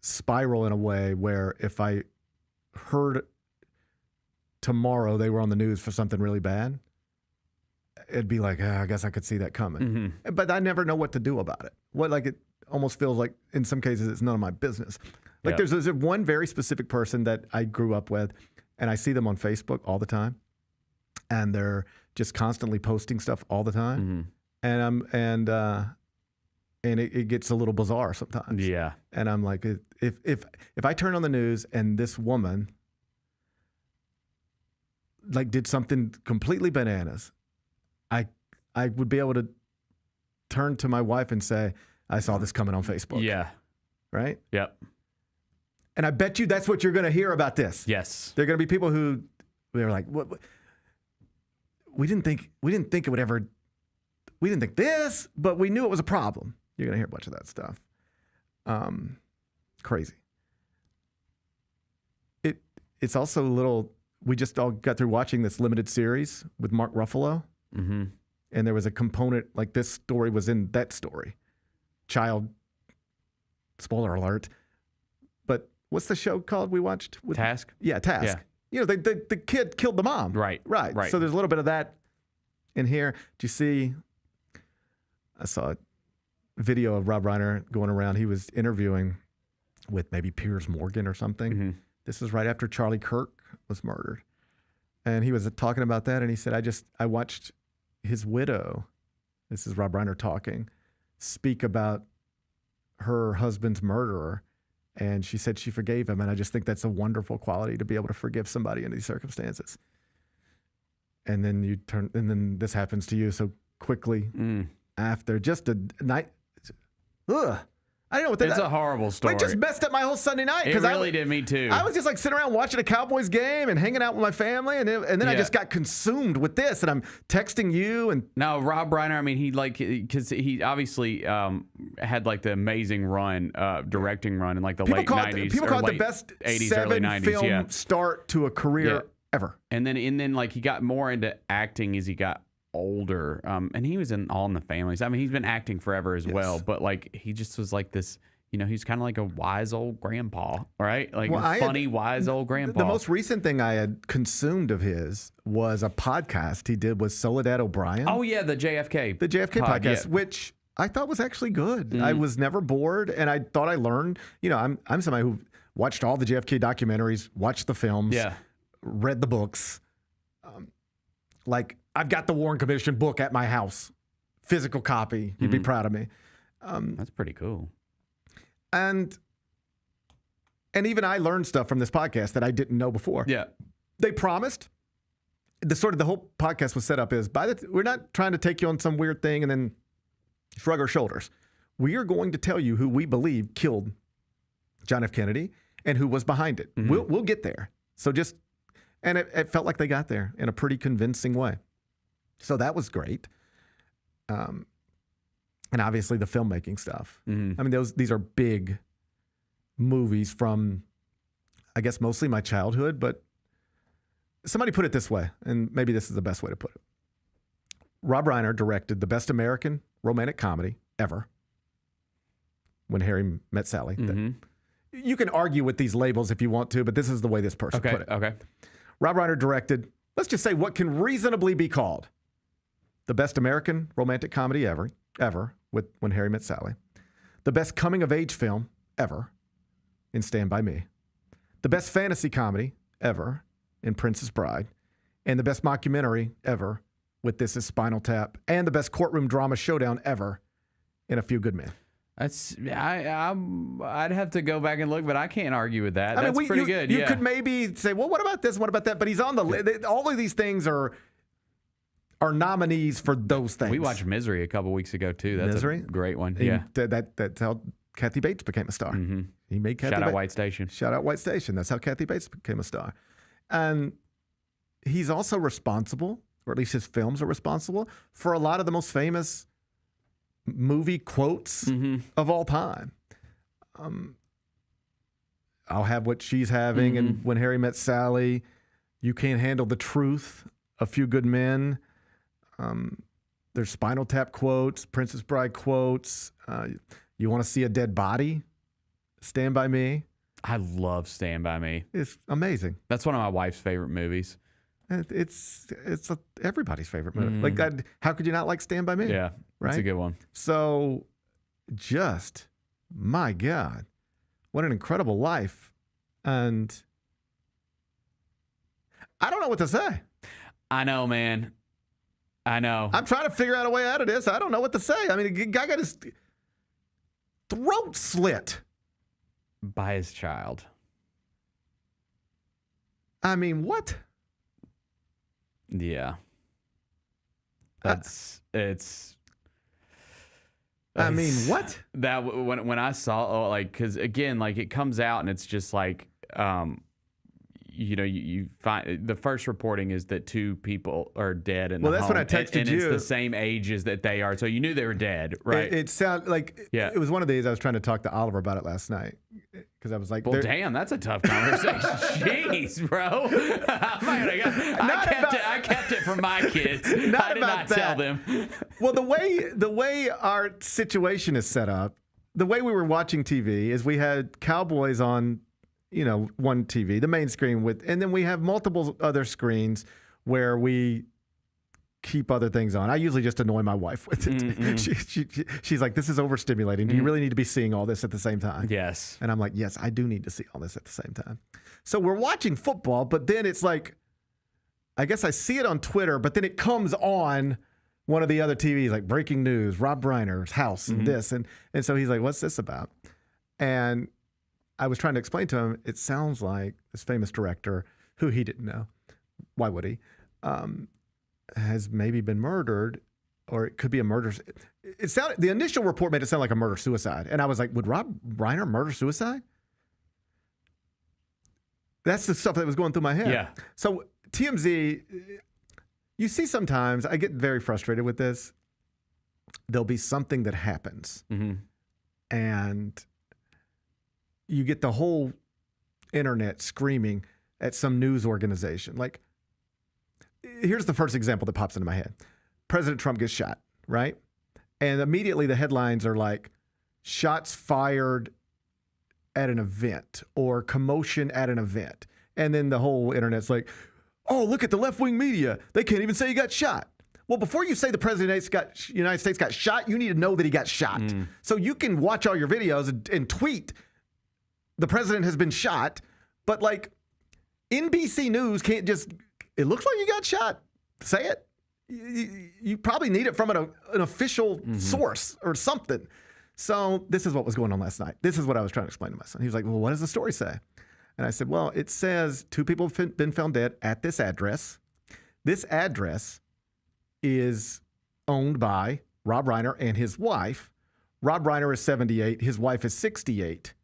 spiral in a way where if I heard tomorrow they were on the news for something really bad, it'd be like, I guess I could see that coming. Mm-hmm. But I never know what to do about it. It almost feels like in some cases it's none of my business. Like there's one very specific person that I grew up with, and I see them on Facebook all the time, and they're just constantly posting stuff all the time. Mm-hmm. And it gets a little bizarre sometimes. Yeah. And I'm like, if I turn on the news and this woman like did something completely bananas, I would be able to turn to my wife and say, I saw this coming on Facebook. Yeah. Right? Yep. And I bet you that's what you're going to hear about this. Yes. There are going to be people who they're like, what? We didn't think it would ever. We didn't think this, but we knew it was a problem. You're going to hear a bunch of that stuff. Crazy. It's also a little. We just all got through watching this limited series with Mark Ruffalo, mm-hmm. and there was a component like this story was in that story. Child. Spoiler alert. But what's the show called we watched? Task? Yeah, Task. Yeah. The kid killed the mom. Right. So there's a little bit of that in here. Do you see? I saw a video of Rob Reiner going around. He was interviewing with maybe Piers Morgan or something. Mm-hmm. This is right after Charlie Kirk was murdered. And he was talking about that, and he said, I watched his widow, this is Rob Reiner talking, speak about her husband's murderer, and she said she forgave him, and I just think that's a wonderful quality to be able to forgive somebody in these circumstances. And then this happens to you so quickly after just a night. Ugh. I don't know what that is. It's a horrible story. It just messed up my whole Sunday night. It really did me too. I was just like sitting around watching a Cowboys game and hanging out with my family, and then I just got consumed with this, and I'm texting you. And no, Rob Reiner, I mean, because he obviously had like the amazing run, directing run in like the late 90s. People call it the best 80s, early 90s, film start to a career ever. And then like he got more into acting as he got older, and he was in All in the Family. I mean, he's been acting forever as well, but like he just was like this, he's kind of like a wise old grandpa, right? Like wise old grandpa. The most recent thing I had consumed of his was a podcast he did with Soledad O'Brien. Oh yeah, the JFK podcast, which I thought was actually good. I was never bored, and I thought I learned. I'm somebody who watched all the JFK documentaries, watched the films, read the books. Like, I've got the Warren Commission book at my house, physical copy. You'd be proud of me. That's pretty cool. And even I learned stuff from this podcast that I didn't know before. Yeah. They promised the whole podcast was set up is we're not trying to take you on some weird thing and then shrug our shoulders. We are going to tell you who we believe killed John F. Kennedy and who was behind it. Mm-hmm. We'll get there. So and it felt like they got there in a pretty convincing way. So that was great. And obviously the filmmaking stuff. Mm-hmm. I mean, these are big movies from, I guess, mostly my childhood, but somebody put it this way, and maybe this is the best way to put it. Rob Reiner directed the best American romantic comedy ever, When Harry Met Sally. Mm-hmm. You can argue with these labels if you want to, but this is the way this person put it. Okay. Rob Reiner directed, let's just say what can reasonably be called the best American romantic comedy ever, with When Harry Met Sally. The best coming-of-age film ever, in Stand By Me. The best fantasy comedy ever, in Princess Bride. And the best mockumentary ever, with This Is Spinal Tap. And the best courtroom drama showdown ever, in A Few Good Men. I'd have to go back and look, but I can't argue with that. That's pretty good. You could maybe say, well, what about this? What about that? But he's on the list. All of these things are nominees for those things. We watched Misery a couple weeks ago too. That's Misery? a great one. And Yeah, that's how Kathy Bates became a star. Mm-hmm. He made Kathy Shout out Bates. White Station. Shout out White Station. That's how Kathy Bates became a star. And he's also responsible, or at least his films are responsible, for a lot of the most famous movie quotes of all time. I'll Have What She's Having, and When Harry Met Sally, You Can't Handle the Truth, A Few Good Men. There's Spinal Tap quotes, Princess Bride quotes. You Want to See a Dead Body? Stand By Me. I love Stand By Me. It's amazing. That's one of my wife's favorite movies. It's everybody's favorite movie. Like, how could you not like Stand By Me? Yeah, right? That's a good one. So, just, my God, what an incredible life. And I don't know what to say. I know, man. I know. I'm trying to figure out a way out of this. I don't know what to say. I mean, the guy got his throat slit by his child. I mean, what? Yeah. It's. I mean, what? That when I saw because again, like it comes out and it's just like you find the first reporting is that 2 people are dead in the home. Well, that's when I texted and you. It's the same ages that they are, so you knew they were dead, right? It sounded like it was one of these. I was trying to talk to Oliver about it last night because I was like, "Well, damn, that's a tough conversation." Jeez, bro. I kept it from my kids. I did not tell them. Well, the way our situation is set up, the way we were watching TV is we had Cowboys on, one TV, the main screen and then we have multiple other screens where we keep other things on. I usually just annoy my wife with it. She's like, this is overstimulating. Do you really need to be seeing all this at the same time? Yes. And I'm like, yes, I do need to see all this at the same time. So we're watching football, but then it's like, I guess I see it on Twitter, but then it comes on one of the other TVs, like breaking news, Rob Reiner's house and this. And so he's like, what's this about? And I was trying to explain to him, it sounds like this famous director, who he didn't know, why would he, has maybe been murdered, or it could be a murder. The initial report made it sound like a murder-suicide. And I was like, would Rob Reiner murder-suicide? That's the stuff that was going through my head. Yeah. So TMZ, you see sometimes, I get very frustrated with this. There'll be something that happens. And you get the whole internet screaming at some news organization. Like, here's the first example that pops into my head. President Trump gets shot, right? And immediately the headlines are like, shots fired at an event or commotion at an event. And then the whole internet's like, oh, look at the left-wing media. They can't even say he got shot. Well, before you say the president of the United States got shot, you need to know that he got shot. So you can watch all your videos and tweet, the president has been shot, but like NBC News can't just, it looks like you got shot. Say it. You probably need it from an official source or something. So this is what was going on last night. This is what I was trying to explain to my son. He was like, well, what does the story say? And I said, well, it says 2 people have been found dead at this address. This address is owned by Rob Reiner and his wife. Rob Reiner is 78. His wife is 68.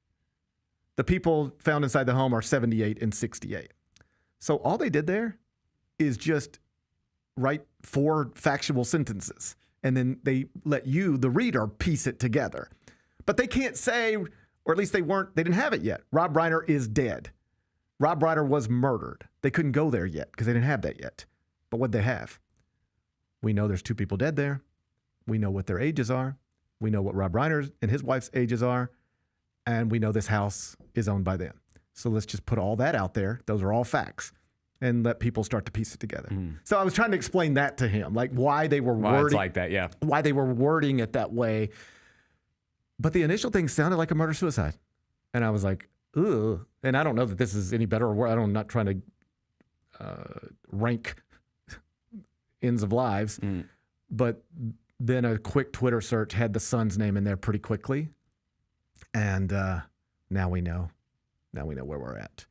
The people found inside the home are 78 and 68. So all they did there is just write 4 factual sentences, and then they let you, the reader, piece it together. But they can't say, or at least they didn't have it yet. Rob Reiner is dead. Rob Reiner was murdered. They couldn't go there yet because they didn't have that yet. But what'd they have? We know there's 2 people dead there. We know what their ages are. We know what Rob Reiner and his wife's ages are. And we know this house is owned by them. So let's just put all that out there. Those are all facts. And let people start to piece it together. So I was trying to explain that to him, like why they were wording it's like that, yeah. Why they were wording it that way. But the initial thing sounded like a murder-suicide. And I was like, ugh. And I don't know that this is any better or worse. I'm not trying to rank ends of lives. But then a quick Twitter search had the son's name in there pretty quickly. And now we know. Now we know where we're at.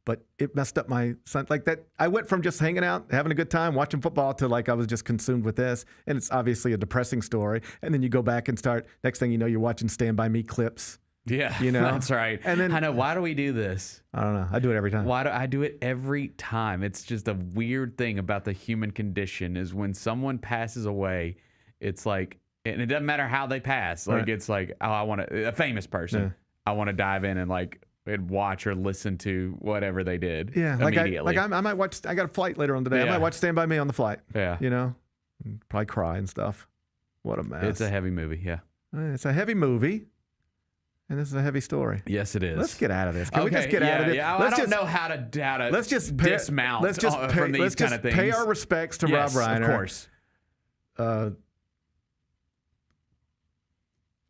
But it messed up my son. Like that, I went from just hanging out, having a good time, watching football to like I was just consumed with this. And it's obviously a depressing story. And then you go back and start, next thing you know, you're watching Stand By Me clips. Yeah, you know? That's right. And then, I know, why do we do this? I don't know. I do it every time. Why do I do it every time? It's just a weird thing about the human condition is when someone passes away, it's like, and it doesn't matter how they pass. Like, It's like, oh, I want to, a famous person. Yeah. I want to dive in and like, and watch or listen to whatever they did. Yeah, immediately. I might watch. I got a flight later on today. I might watch Stand By Me on the flight. Yeah, you know, probably cry and stuff. What a mess! It's a heavy movie. Yeah, it's a heavy movie, and this is a heavy story. Yes, it is. Let's get out of this. Can we just get out of it? Yeah, I don't know how to. Let's just dismount. Let's just from these kind of things. Pay our respects to Rob Reiner, of course.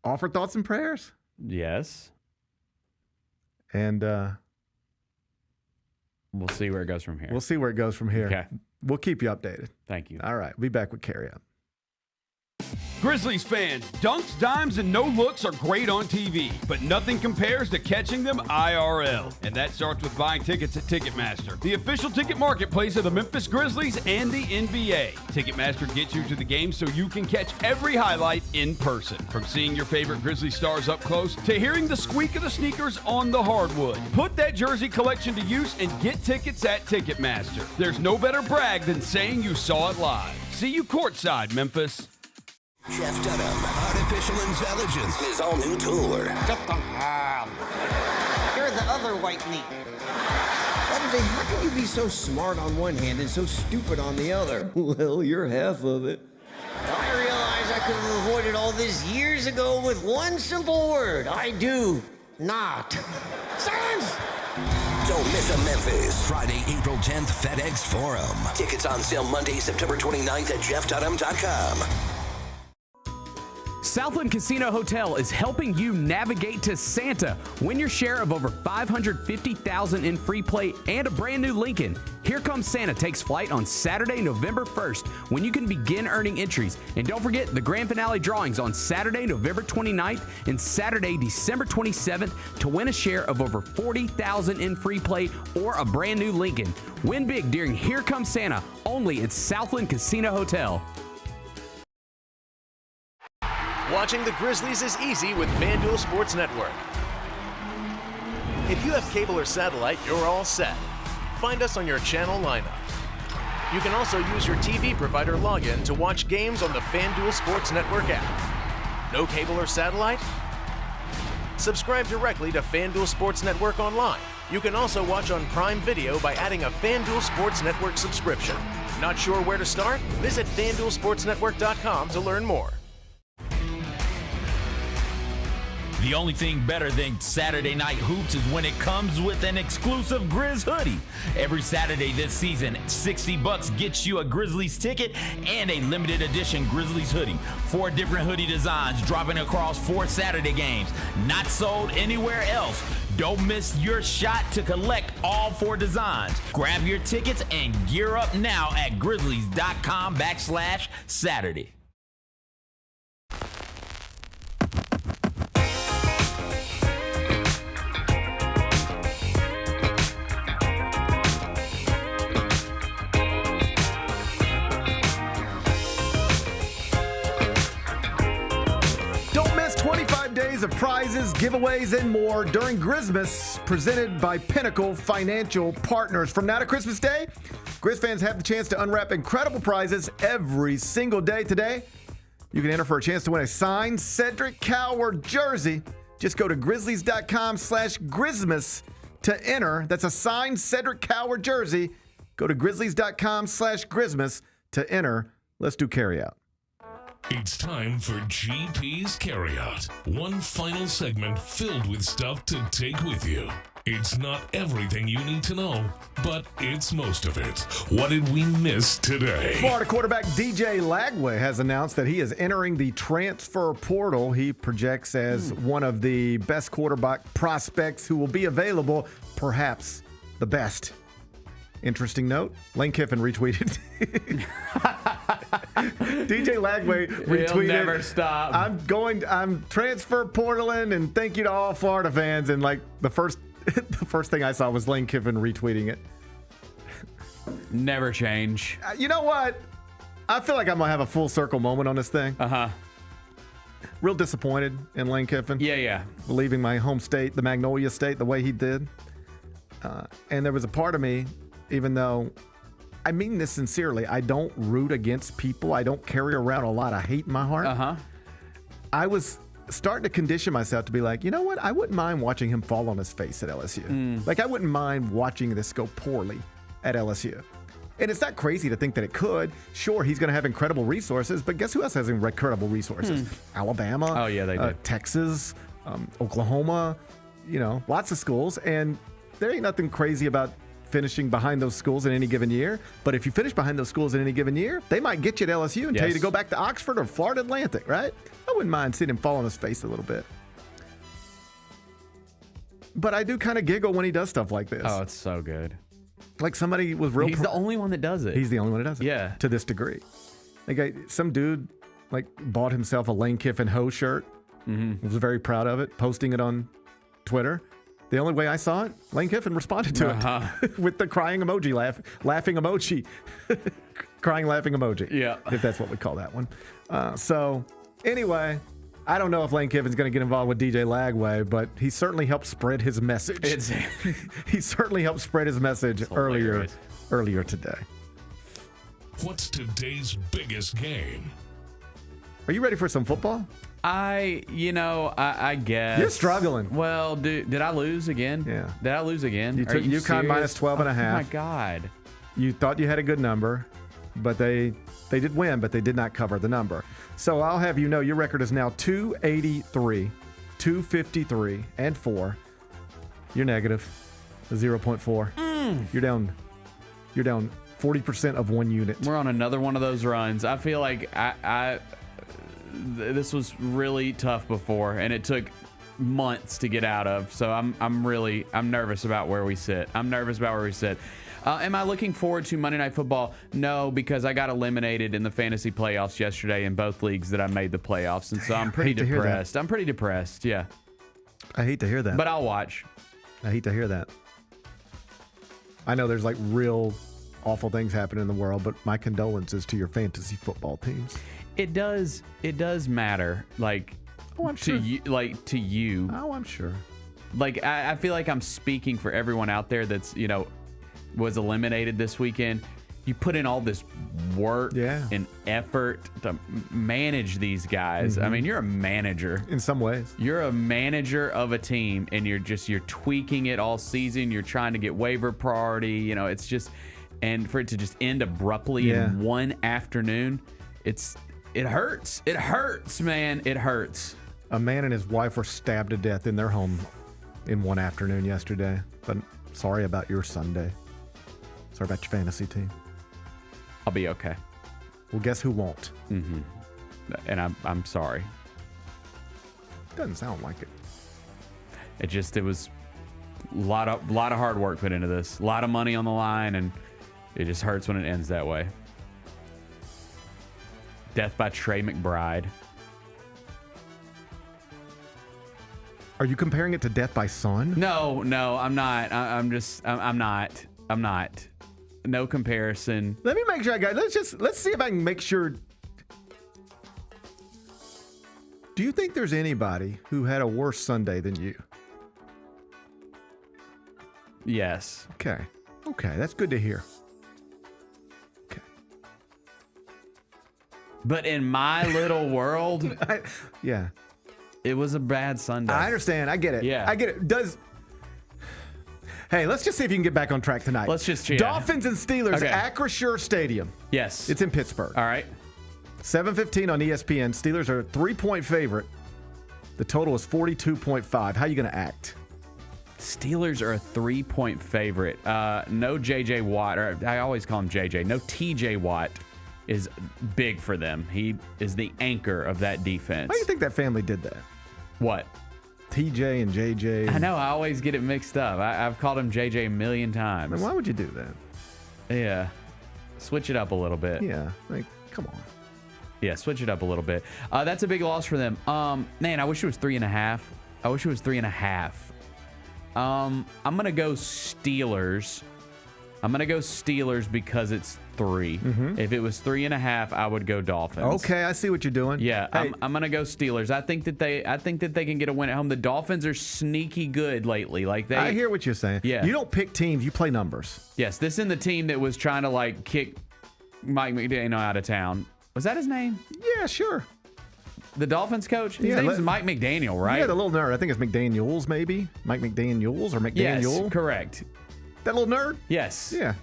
Offer thoughts and prayers. Yes. And we'll see where it goes from here. We'll see where it goes from here. Okay. We'll keep you updated. Thank you. All right. We'll be back with Carry Up. Grizzlies fans, dunks, dimes, and no-looks are great on TV, but nothing compares to catching them IRL. And that starts with buying tickets at Ticketmaster, the official ticket marketplace of the Memphis Grizzlies and the NBA. Ticketmaster gets you to the game so you can catch every highlight in person. From seeing your favorite Grizzly stars up close to hearing the squeak of the sneakers on the hardwood. Put that jersey collection to use and get tickets at Ticketmaster. There's no better brag than saying you saw it live. See you courtside, Memphis. Jeff Dunham, Artificial Intelligence, his all-new tour. You're the other white meat. How can you be so smart on one hand and so stupid on the other? Well, you're half of it. I realize I could have avoided all this years ago with one simple word. I do not. Silence! Don't miss a Memphis. Friday, April 10th, FedEx Forum. Tickets on sale Monday, September 29th at jeffdunham.com. Southland Casino Hotel is helping you navigate to Santa. Win your share of over $550,000 in free play and a brand new Lincoln. Here Comes Santa takes flight on Saturday, November 1st, when you can begin earning entries. And don't forget the grand finale drawings on Saturday, November 29th and Saturday, December 27th to win a share of over $40,000 in free play or a brand new Lincoln. Win big during Here Comes Santa, only at Southland Casino Hotel. Watching the Grizzlies is easy with FanDuel Sports Network. If you have cable or satellite, you're all set. Find us on your channel lineup. You can also use your TV provider login to watch games on the FanDuel Sports Network app. No cable or satellite? Subscribe directly to FanDuel Sports Network online. You can also watch on Prime Video by adding a FanDuel Sports Network subscription. Not sure where to start? Visit FanDuelSportsNetwork.com to learn more. The only thing better than Saturday Night Hoops is when it comes with an exclusive Grizz hoodie. Every Saturday this season, $60 gets you a Grizzlies ticket and a limited edition Grizzlies hoodie. 4 different hoodie designs dropping across 4 Saturday games. Not sold anywhere else. Don't miss your shot to collect all 4 designs. Grab your tickets and gear up now at grizzlies.com/Saturday. days of prizes, giveaways, and more during Grizzmas, presented by Pinnacle Financial Partners. From now to Christmas Day, Grizz fans have the chance to unwrap incredible prizes every single day. Today, you can enter for a chance to win a signed Cedric Coward jersey. Just go to grizzlies.com/Grizzmas to enter. That's a signed Cedric Coward jersey. Go to grizzlies.com/Grizzmas to enter. Let's do carryout. It's time for GP's Carryout. One final segment filled with stuff to take with you. It's not everything you need to know, but it's most of it. What did we miss today? Florida quarterback DJ Lagway has announced that he is entering the transfer portal. He projects as one of the best quarterback prospects who will be available, perhaps the best. Interesting note, Lane Kiffin retweeted. DJ Lagway retweeted. He'll never stop. I'm transfer portaling, and thank you to all Florida fans. And like the first thing I saw was Lane Kiffin retweeting it. Never change. You know what? I feel like I'm gonna have a full circle moment on this thing. Real disappointed in Lane Kiffin. Yeah. Leaving my home state, the Magnolia State, the way he did. And there was a part of me, even though I mean this sincerely, I don't root against people. I don't carry around a lot of hate in my heart. I was starting to condition myself to be like, you know what? I wouldn't mind watching him fall on his face at LSU. Like, I wouldn't mind watching this go poorly at LSU. And it's not crazy to think that it could. Sure, he's going to have incredible resources, but guess who else has incredible resources? Alabama. Oh, yeah, they do. Texas, Oklahoma, lots of schools. And there ain't nothing crazy about finishing behind those schools in any given year. But if you finish behind those schools in any given year, they might get you at LSU and tell you to go back to Oxford or Florida Atlantic, right? I wouldn't mind seeing him fall on his face a little bit. But I do kind of giggle when he does stuff like this. Oh, it's so good. Like somebody was real. He's the only one that does it. He's the only one that does it. Yeah. To this degree. Like some dude bought himself a Lane Kiffin Ho shirt. Was very proud of it, posting it on Twitter. The only way I saw it, Lane Kiffin responded to it with the crying emoji, laughing emoji. Crying, laughing emoji. Yeah. If that's what we call that one. So, anyway, I don't know if Lane Kiffin's going to get involved with DJ Lagway, but he certainly helped spread his message. He certainly helped spread his message earlier today. What's today's biggest game? Are you ready for some football? I guess. You're struggling. Well, did I lose again? Yeah. Did I lose again? You took UConn minus 12 and a half. Oh, my God. You thought you had a good number, but they did win, but they did not cover the number. So I'll have you know your record is now 283, 253, and 4. You're negative, 0.4. You're down 40% of 1 unit. We're on another one of those runs. I feel like this was really tough before, and it took months to get out of. So I'm nervous about where we sit. Am I looking forward to Monday Night Football? No, because I got eliminated in the fantasy playoffs yesterday in both leagues that I made the playoffs, and so I'm pretty depressed. I'm pretty depressed. Yeah. I hate to hear that. But I'll watch. I hate to hear that. I know there's real awful things happening in the world, but my condolences to your fantasy football teams. It does matter, I'm sure. to you. Oh, I'm sure. I feel like I'm speaking for everyone out there that's was eliminated this weekend. You put in all this work and effort to manage these guys. I mean, you're a manager in some ways. You're a manager of a team, and you're tweaking it all season. You're trying to get waiver priority. It's just, and for it to just end abruptly in one afternoon, it hurts. It hurts, man. It hurts. A man and his wife were stabbed to death in their home in one afternoon yesterday. But sorry about your Sunday. Sorry about your fantasy team. I'll be okay. Well, guess who won't? And I'm sorry. Doesn't sound like it. It was a lot of hard work put into this. A lot of money on the line, and it just hurts when it ends that way. Death by Trey McBride. Are you comparing it to Death by Son? No, I'm not. I'm not. No comparison. Let me make sure I got. Let's see if I can make sure. Do you think there's anybody who had a worse Sunday than you? Yes. Okay. Okay, that's good to hear. But in my little world, yeah, it was a bad Sunday. I understand. I get it. Yeah. I get it. Hey, let's just see if you can get back on track tonight. Let's just cheer. Dolphins and Steelers, Okay. Acrisure Stadium. Yes. It's in Pittsburgh. All right. 7:15 on ESPN. Steelers are a 3-point favorite. The total is 42.5. How are you going to act? Steelers are a 3-point favorite. No J.J. Watt, or I always call him J.J. No T.J. Watt is big for them. He is the anchor of that defense. Why do you think that family did that? What? TJ and JJ. I know. I always get it mixed up. I've called him JJ a million times. Man, why would you do that? Yeah. Switch it up a little bit. Yeah. Like, come on. Yeah, switch it up a little bit. That's a big loss for them. Man, I wish it was 3.5. I wish it was 3.5. I'm going to go Steelers. I'm going to go Steelers because it's 3. Mm-hmm. If it was 3.5, I would go Dolphins. Okay, I see what you're doing. Yeah, Hey. I'm going to go Steelers. I think that they can get a win at home. The Dolphins are sneaky good lately. I hear what you're saying. Yeah. You don't pick teams, you play numbers. Yes, this is the team that was trying to like kick Mike McDaniel out of town. Was that his name? Yeah, sure. The Dolphins coach? His name's Mike McDaniel, right? Yeah, the little nerd. I think it's McDaniels, maybe. Mike McDaniels or McDaniel. Yes, correct. That little nerd? Yes. Yeah.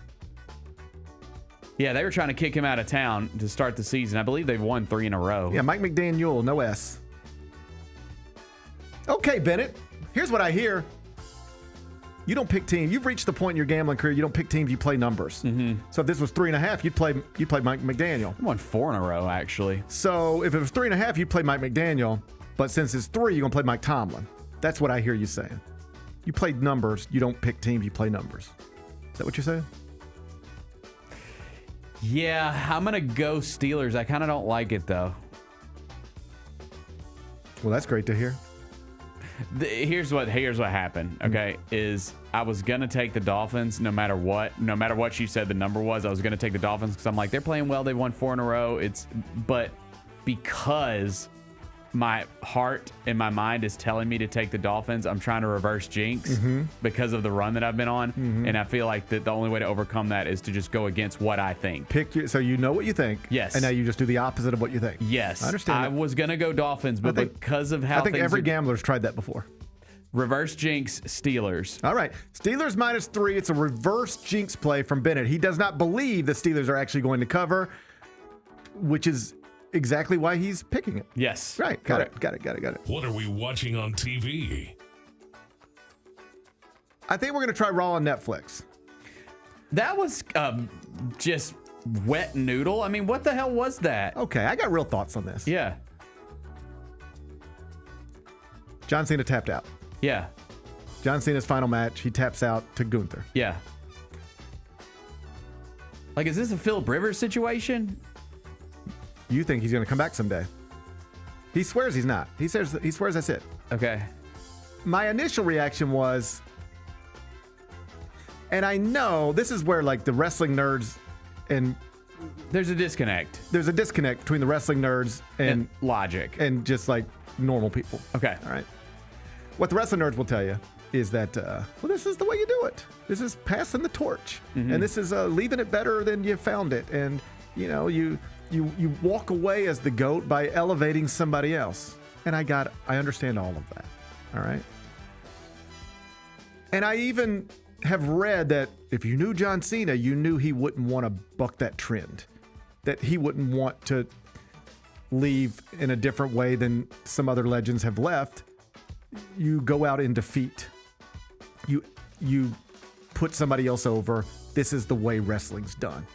Yeah, they were trying to kick him out of town to start the season. I believe they've won 3 in a row. Yeah, Mike McDaniel, no S. Okay, Bennett. Here's what I hear. You don't pick teams. You've reached the point in your gambling career. You don't pick teams. You play numbers. Mm-hmm. So if this was 3.5, you'd play Mike McDaniel. I won 4 in a row, actually. So if it was 3.5, you'd play Mike McDaniel. But since it's 3, you're gonna play Mike Tomlin. That's what I hear you saying. You play numbers. You don't pick teams. You play numbers. Is that what you're saying? Yeah, I'm going to go Steelers. I kind of don't like it, though. Well, that's great to hear. Here's what happened, okay, is I was going to take the Dolphins no matter what you said the number was. I was going to take the Dolphins because I'm like, they're playing well. They've won 4 in a row. But because my heart and my mind is telling me to take the Dolphins, I'm trying to reverse jinx because of the run that I've been on. And I feel like that the only way to overcome that is to just go against what I think. So you know what you think. Yes. And now you just do the opposite of what you think. Yes. I understand. I was going to go Dolphins, but because of how I think every gambler's tried that before. Reverse jinx, Steelers. All right. Steelers -3. It's a reverse jinx play from Bennett. He does not believe the Steelers are actually going to cover, which is exactly why he's picking it. Yes. Right. Got it. What are we watching on TV? I think we're going to try Raw on Netflix. That was just wet noodle. I mean, what the hell was that? Okay, I got real thoughts on this. Yeah. John Cena tapped out. Yeah. John Cena's final match, he taps out to Gunther. Yeah. Like, is this a Philip Rivers situation? You think he's going to come back someday? He swears he's not. He swears that's it. Okay. My initial reaction was, and I know this is where like the wrestling nerds and there's a disconnect. There's a disconnect between the wrestling nerds and logic and just like normal people. Okay. All right. What the wrestling nerds will tell you is that, well, this is the way you do it. This is passing the torch. And this is leaving it better than you found it. And, you know, you walk away as the GOAT by elevating somebody else. And I understand all of that. All right. And I even have read that if you knew John Cena, you knew he wouldn't want to buck that trend, that he wouldn't want to leave in a different way than some other legends have left. You go out in defeat. You put somebody else over. This is the way wrestling's done.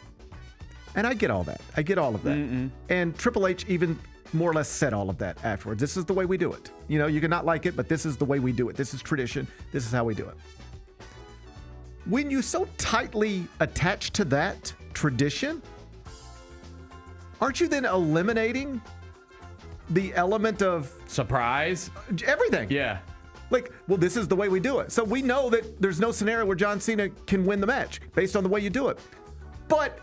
And I get all that. I get all of that. And Triple H even more or less said all of that afterwards. This is the way we do it. You know, you can not like it, but this is the way we do it. This is tradition. This is how we do it. When you so tightly attach to that tradition, aren't you then eliminating the element of surprise? Everything. Yeah. Like, well, this is the way we do it. So we know that there's no scenario where John Cena can win the match based on the way you do it. But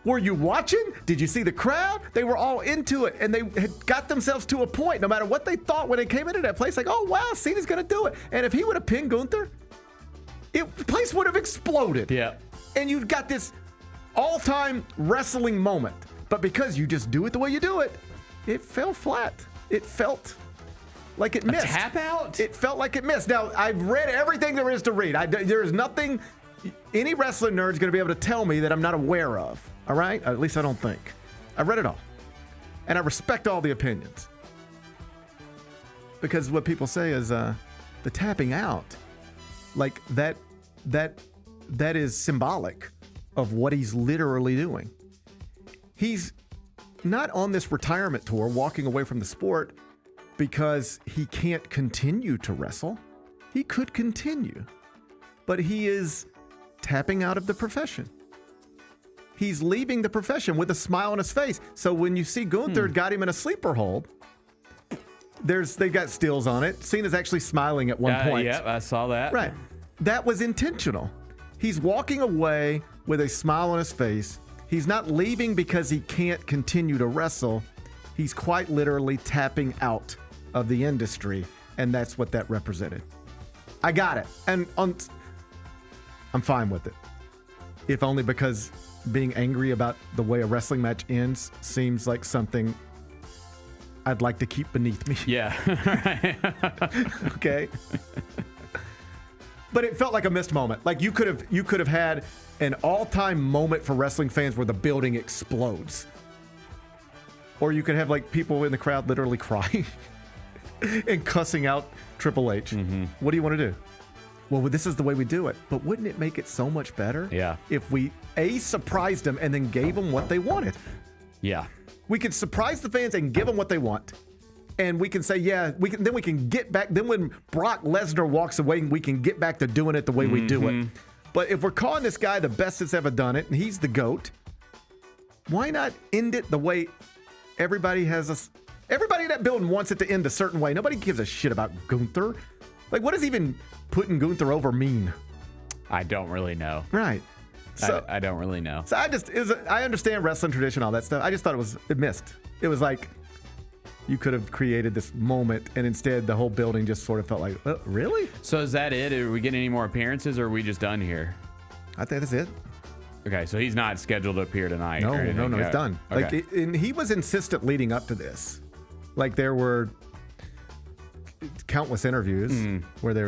Were you watching? Did you see the crowd? They were all into it, and they had got themselves to a point, no matter what they thought when they came into that place, like, oh, wow, Cena's going to do it. And if he would have pinned Gunther, the place would have exploded. Yeah. And you've got this all-time wrestling moment. But because you just do it the way you do it, it fell flat. It felt like it missed. A tap out? It felt like it missed. Now, I've read everything there is to read. There is nothing any wrestling nerd's going to be able to tell me that I'm not aware of. All right? At least I don't think. I read it all. And I respect all the opinions. Because what people say is the tapping out, like that is symbolic of what he's literally doing. He's not on this retirement tour walking away from the sport because he can't continue to wrestle. He could continue, but he is tapping out of the profession. He's leaving the profession with a smile on his face. So when you see Gunther got him in a sleeper hold, they got stills on it. Cena's actually smiling at one point. Yeah, I saw that. Right. That was intentional. He's walking away with a smile on his face. He's not leaving because he can't continue to wrestle. He's quite literally tapping out of the industry, and that's what that represented. I got it. And I'm fine with it. If only because being angry about the way a wrestling match ends seems like something I'd like to keep beneath me. Yeah. Okay. But it felt like a missed moment. Like you could have had an all-time moment for wrestling fans where the building explodes. Or you could have like people in the crowd literally crying and cussing out Triple H. Mm-hmm. What do you want to do? Well, this is the way we do it. But wouldn't it make it so much better? Yeah. If we surprised them and then gave them what they wanted? Yeah. We could surprise the fans and give them what they want. And we can say, yeah, we can get back. Then when Brock Lesnar walks away, we can get back to doing it the way we do it. But if we're calling this guy the best that's ever done it, and he's the GOAT, why not end it the way everybody in that building wants it to end a certain way? Nobody gives a shit about Gunther. Like, what does even putting Gunther over mean? I don't really know. Right. So, I don't really know. So I understand wrestling tradition, all that stuff. I just thought it missed. It was like you could have created this moment, and instead the whole building just sort of felt like, really? So is that it? Are we getting any more appearances, or are we just done here? I think that's it. Okay, so he's not scheduled to appear tonight. No, it's done. Okay. And he was insistent leading up to this. Like there were countless interviews where they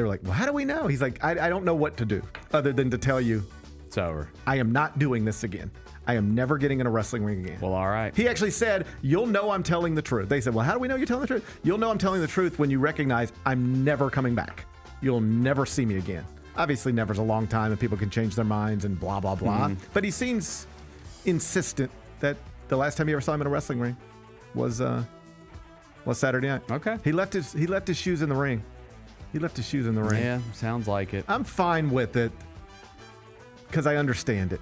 were like, well, how do we know? He's like, I don't know what to do other than to tell you it's over. I am not doing this again. I am never getting in a wrestling ring again. Well, all right. He actually said, you'll know I'm telling the truth. They said, well, how do we know you're telling the truth? You'll know I'm telling the truth when you recognize I'm never coming back. You'll never see me again. Obviously, never's a long time and people can change their minds and blah, blah, blah. But he seems insistent that the last time you ever saw him in a wrestling ring was Saturday night. Okay. He left his shoes in the ring. Yeah, sounds like it. I'm fine with it because I understand it.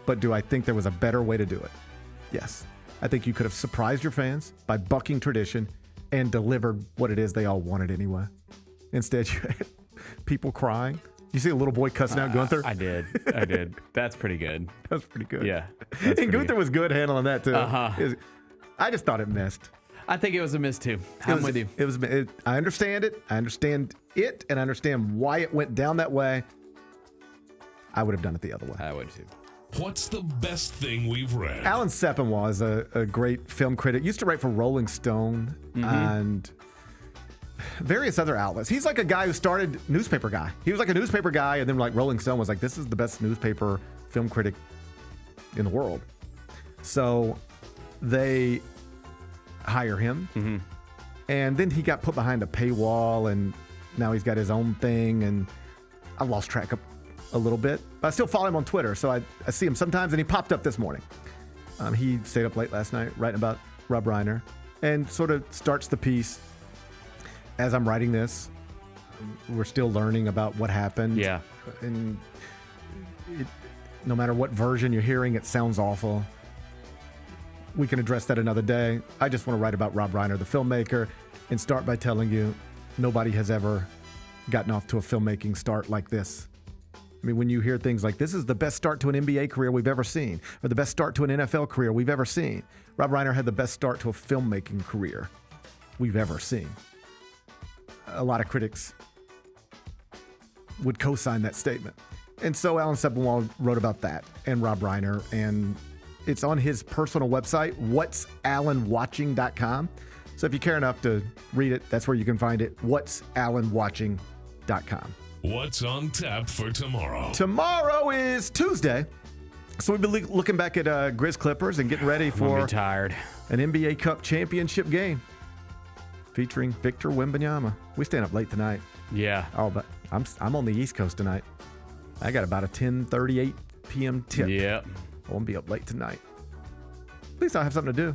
But do I think there was a better way to do it? Yes. I think you could have surprised your fans by bucking tradition and delivered what it is they all wanted anyway. Instead, you had people crying. You see a little boy cussing out Gunther? I did. That's pretty good. That's pretty good. Yeah. And Gunther was good handling that too. I just thought it missed. I think it was a miss too. I'm with you. I understand it. I understand it, and I understand why it went down that way. I would have done it the other way. I would too. What's the best thing we've read? Alan Sepinwall is a great film critic. Used to write for Rolling Stone and various other outlets. He's like a guy who started newspaper guy. He was like a newspaper guy, and then like Rolling Stone was like, this is the best newspaper film critic in the world. So they hire him. And then he got put behind a paywall, and now he's got his own thing, and I lost track of a little bit. But I still follow him on Twitter, so I see him sometimes, and he popped up this morning. He stayed up late last night writing about Rob Reiner and sort of starts the piece. As I'm writing this, we're still learning about what happened. Yeah. And no matter what version you're hearing, it sounds awful. We can address that another day. I just want to write about Rob Reiner, the filmmaker, and start by telling you nobody has ever gotten off to a filmmaking start like this. I mean, when you hear things like, this is the best start to an NBA career we've ever seen, or the best start to an NFL career we've ever seen. Rob Reiner had the best start to a filmmaking career we've ever seen. A lot of critics would co-sign that statement. And so Alan Sepinwall wrote about that and Rob Reiner, and it's on his personal website, what'salanwatching.com. So if you care enough to read it, that's where you can find it, what'salanwatching.com. What's on tap for tomorrow? Tomorrow is Tuesday. So we've been looking back at Grizz Clippers and getting ready for tired. An NBA Cup championship game featuring Victor Wembanyama. We staying up late tonight. Yeah. Oh, but I'm on the East Coast tonight. I got about a 10:38 p.m. tip. Yep. I won't be up late tonight. At least I'll have something to do.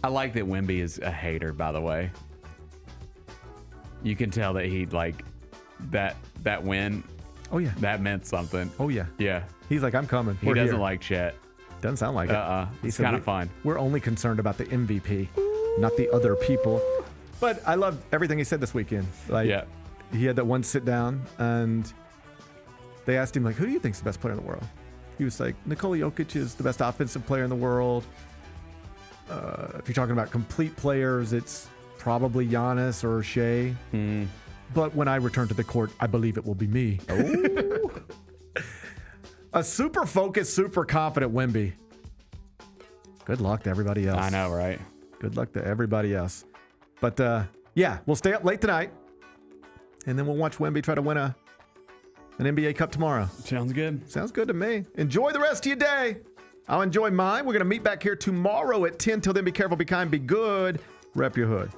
I like that Wemby is a hater, by the way. You can tell that he that win. Oh yeah, that meant something. Oh yeah, yeah. He's like, I'm coming. He doesn't like Chet. Doesn't sound like it. It's kind of fun. We're only concerned about the MVP, not the other people. But I love everything he said this weekend. Yeah. He had that one sit down, and they asked him, who do you think's the best player in the world? He was like, Nikola Jokic is the best offensive player in the world. If you're talking about complete players, it's probably Giannis or Shea. But when I return to the court, I believe it will be me. Oh. A super focused, super confident Wemby. Good luck to everybody else. I know, right? Good luck to everybody else. But yeah, we'll stay up late tonight, and then we'll watch Wemby try to win an NBA Cup tomorrow. Sounds good. Sounds good to me. Enjoy the rest of your day. I'll enjoy mine. We're going to meet back here tomorrow at 10. Till then, be careful, be kind, be good. Rep your hood.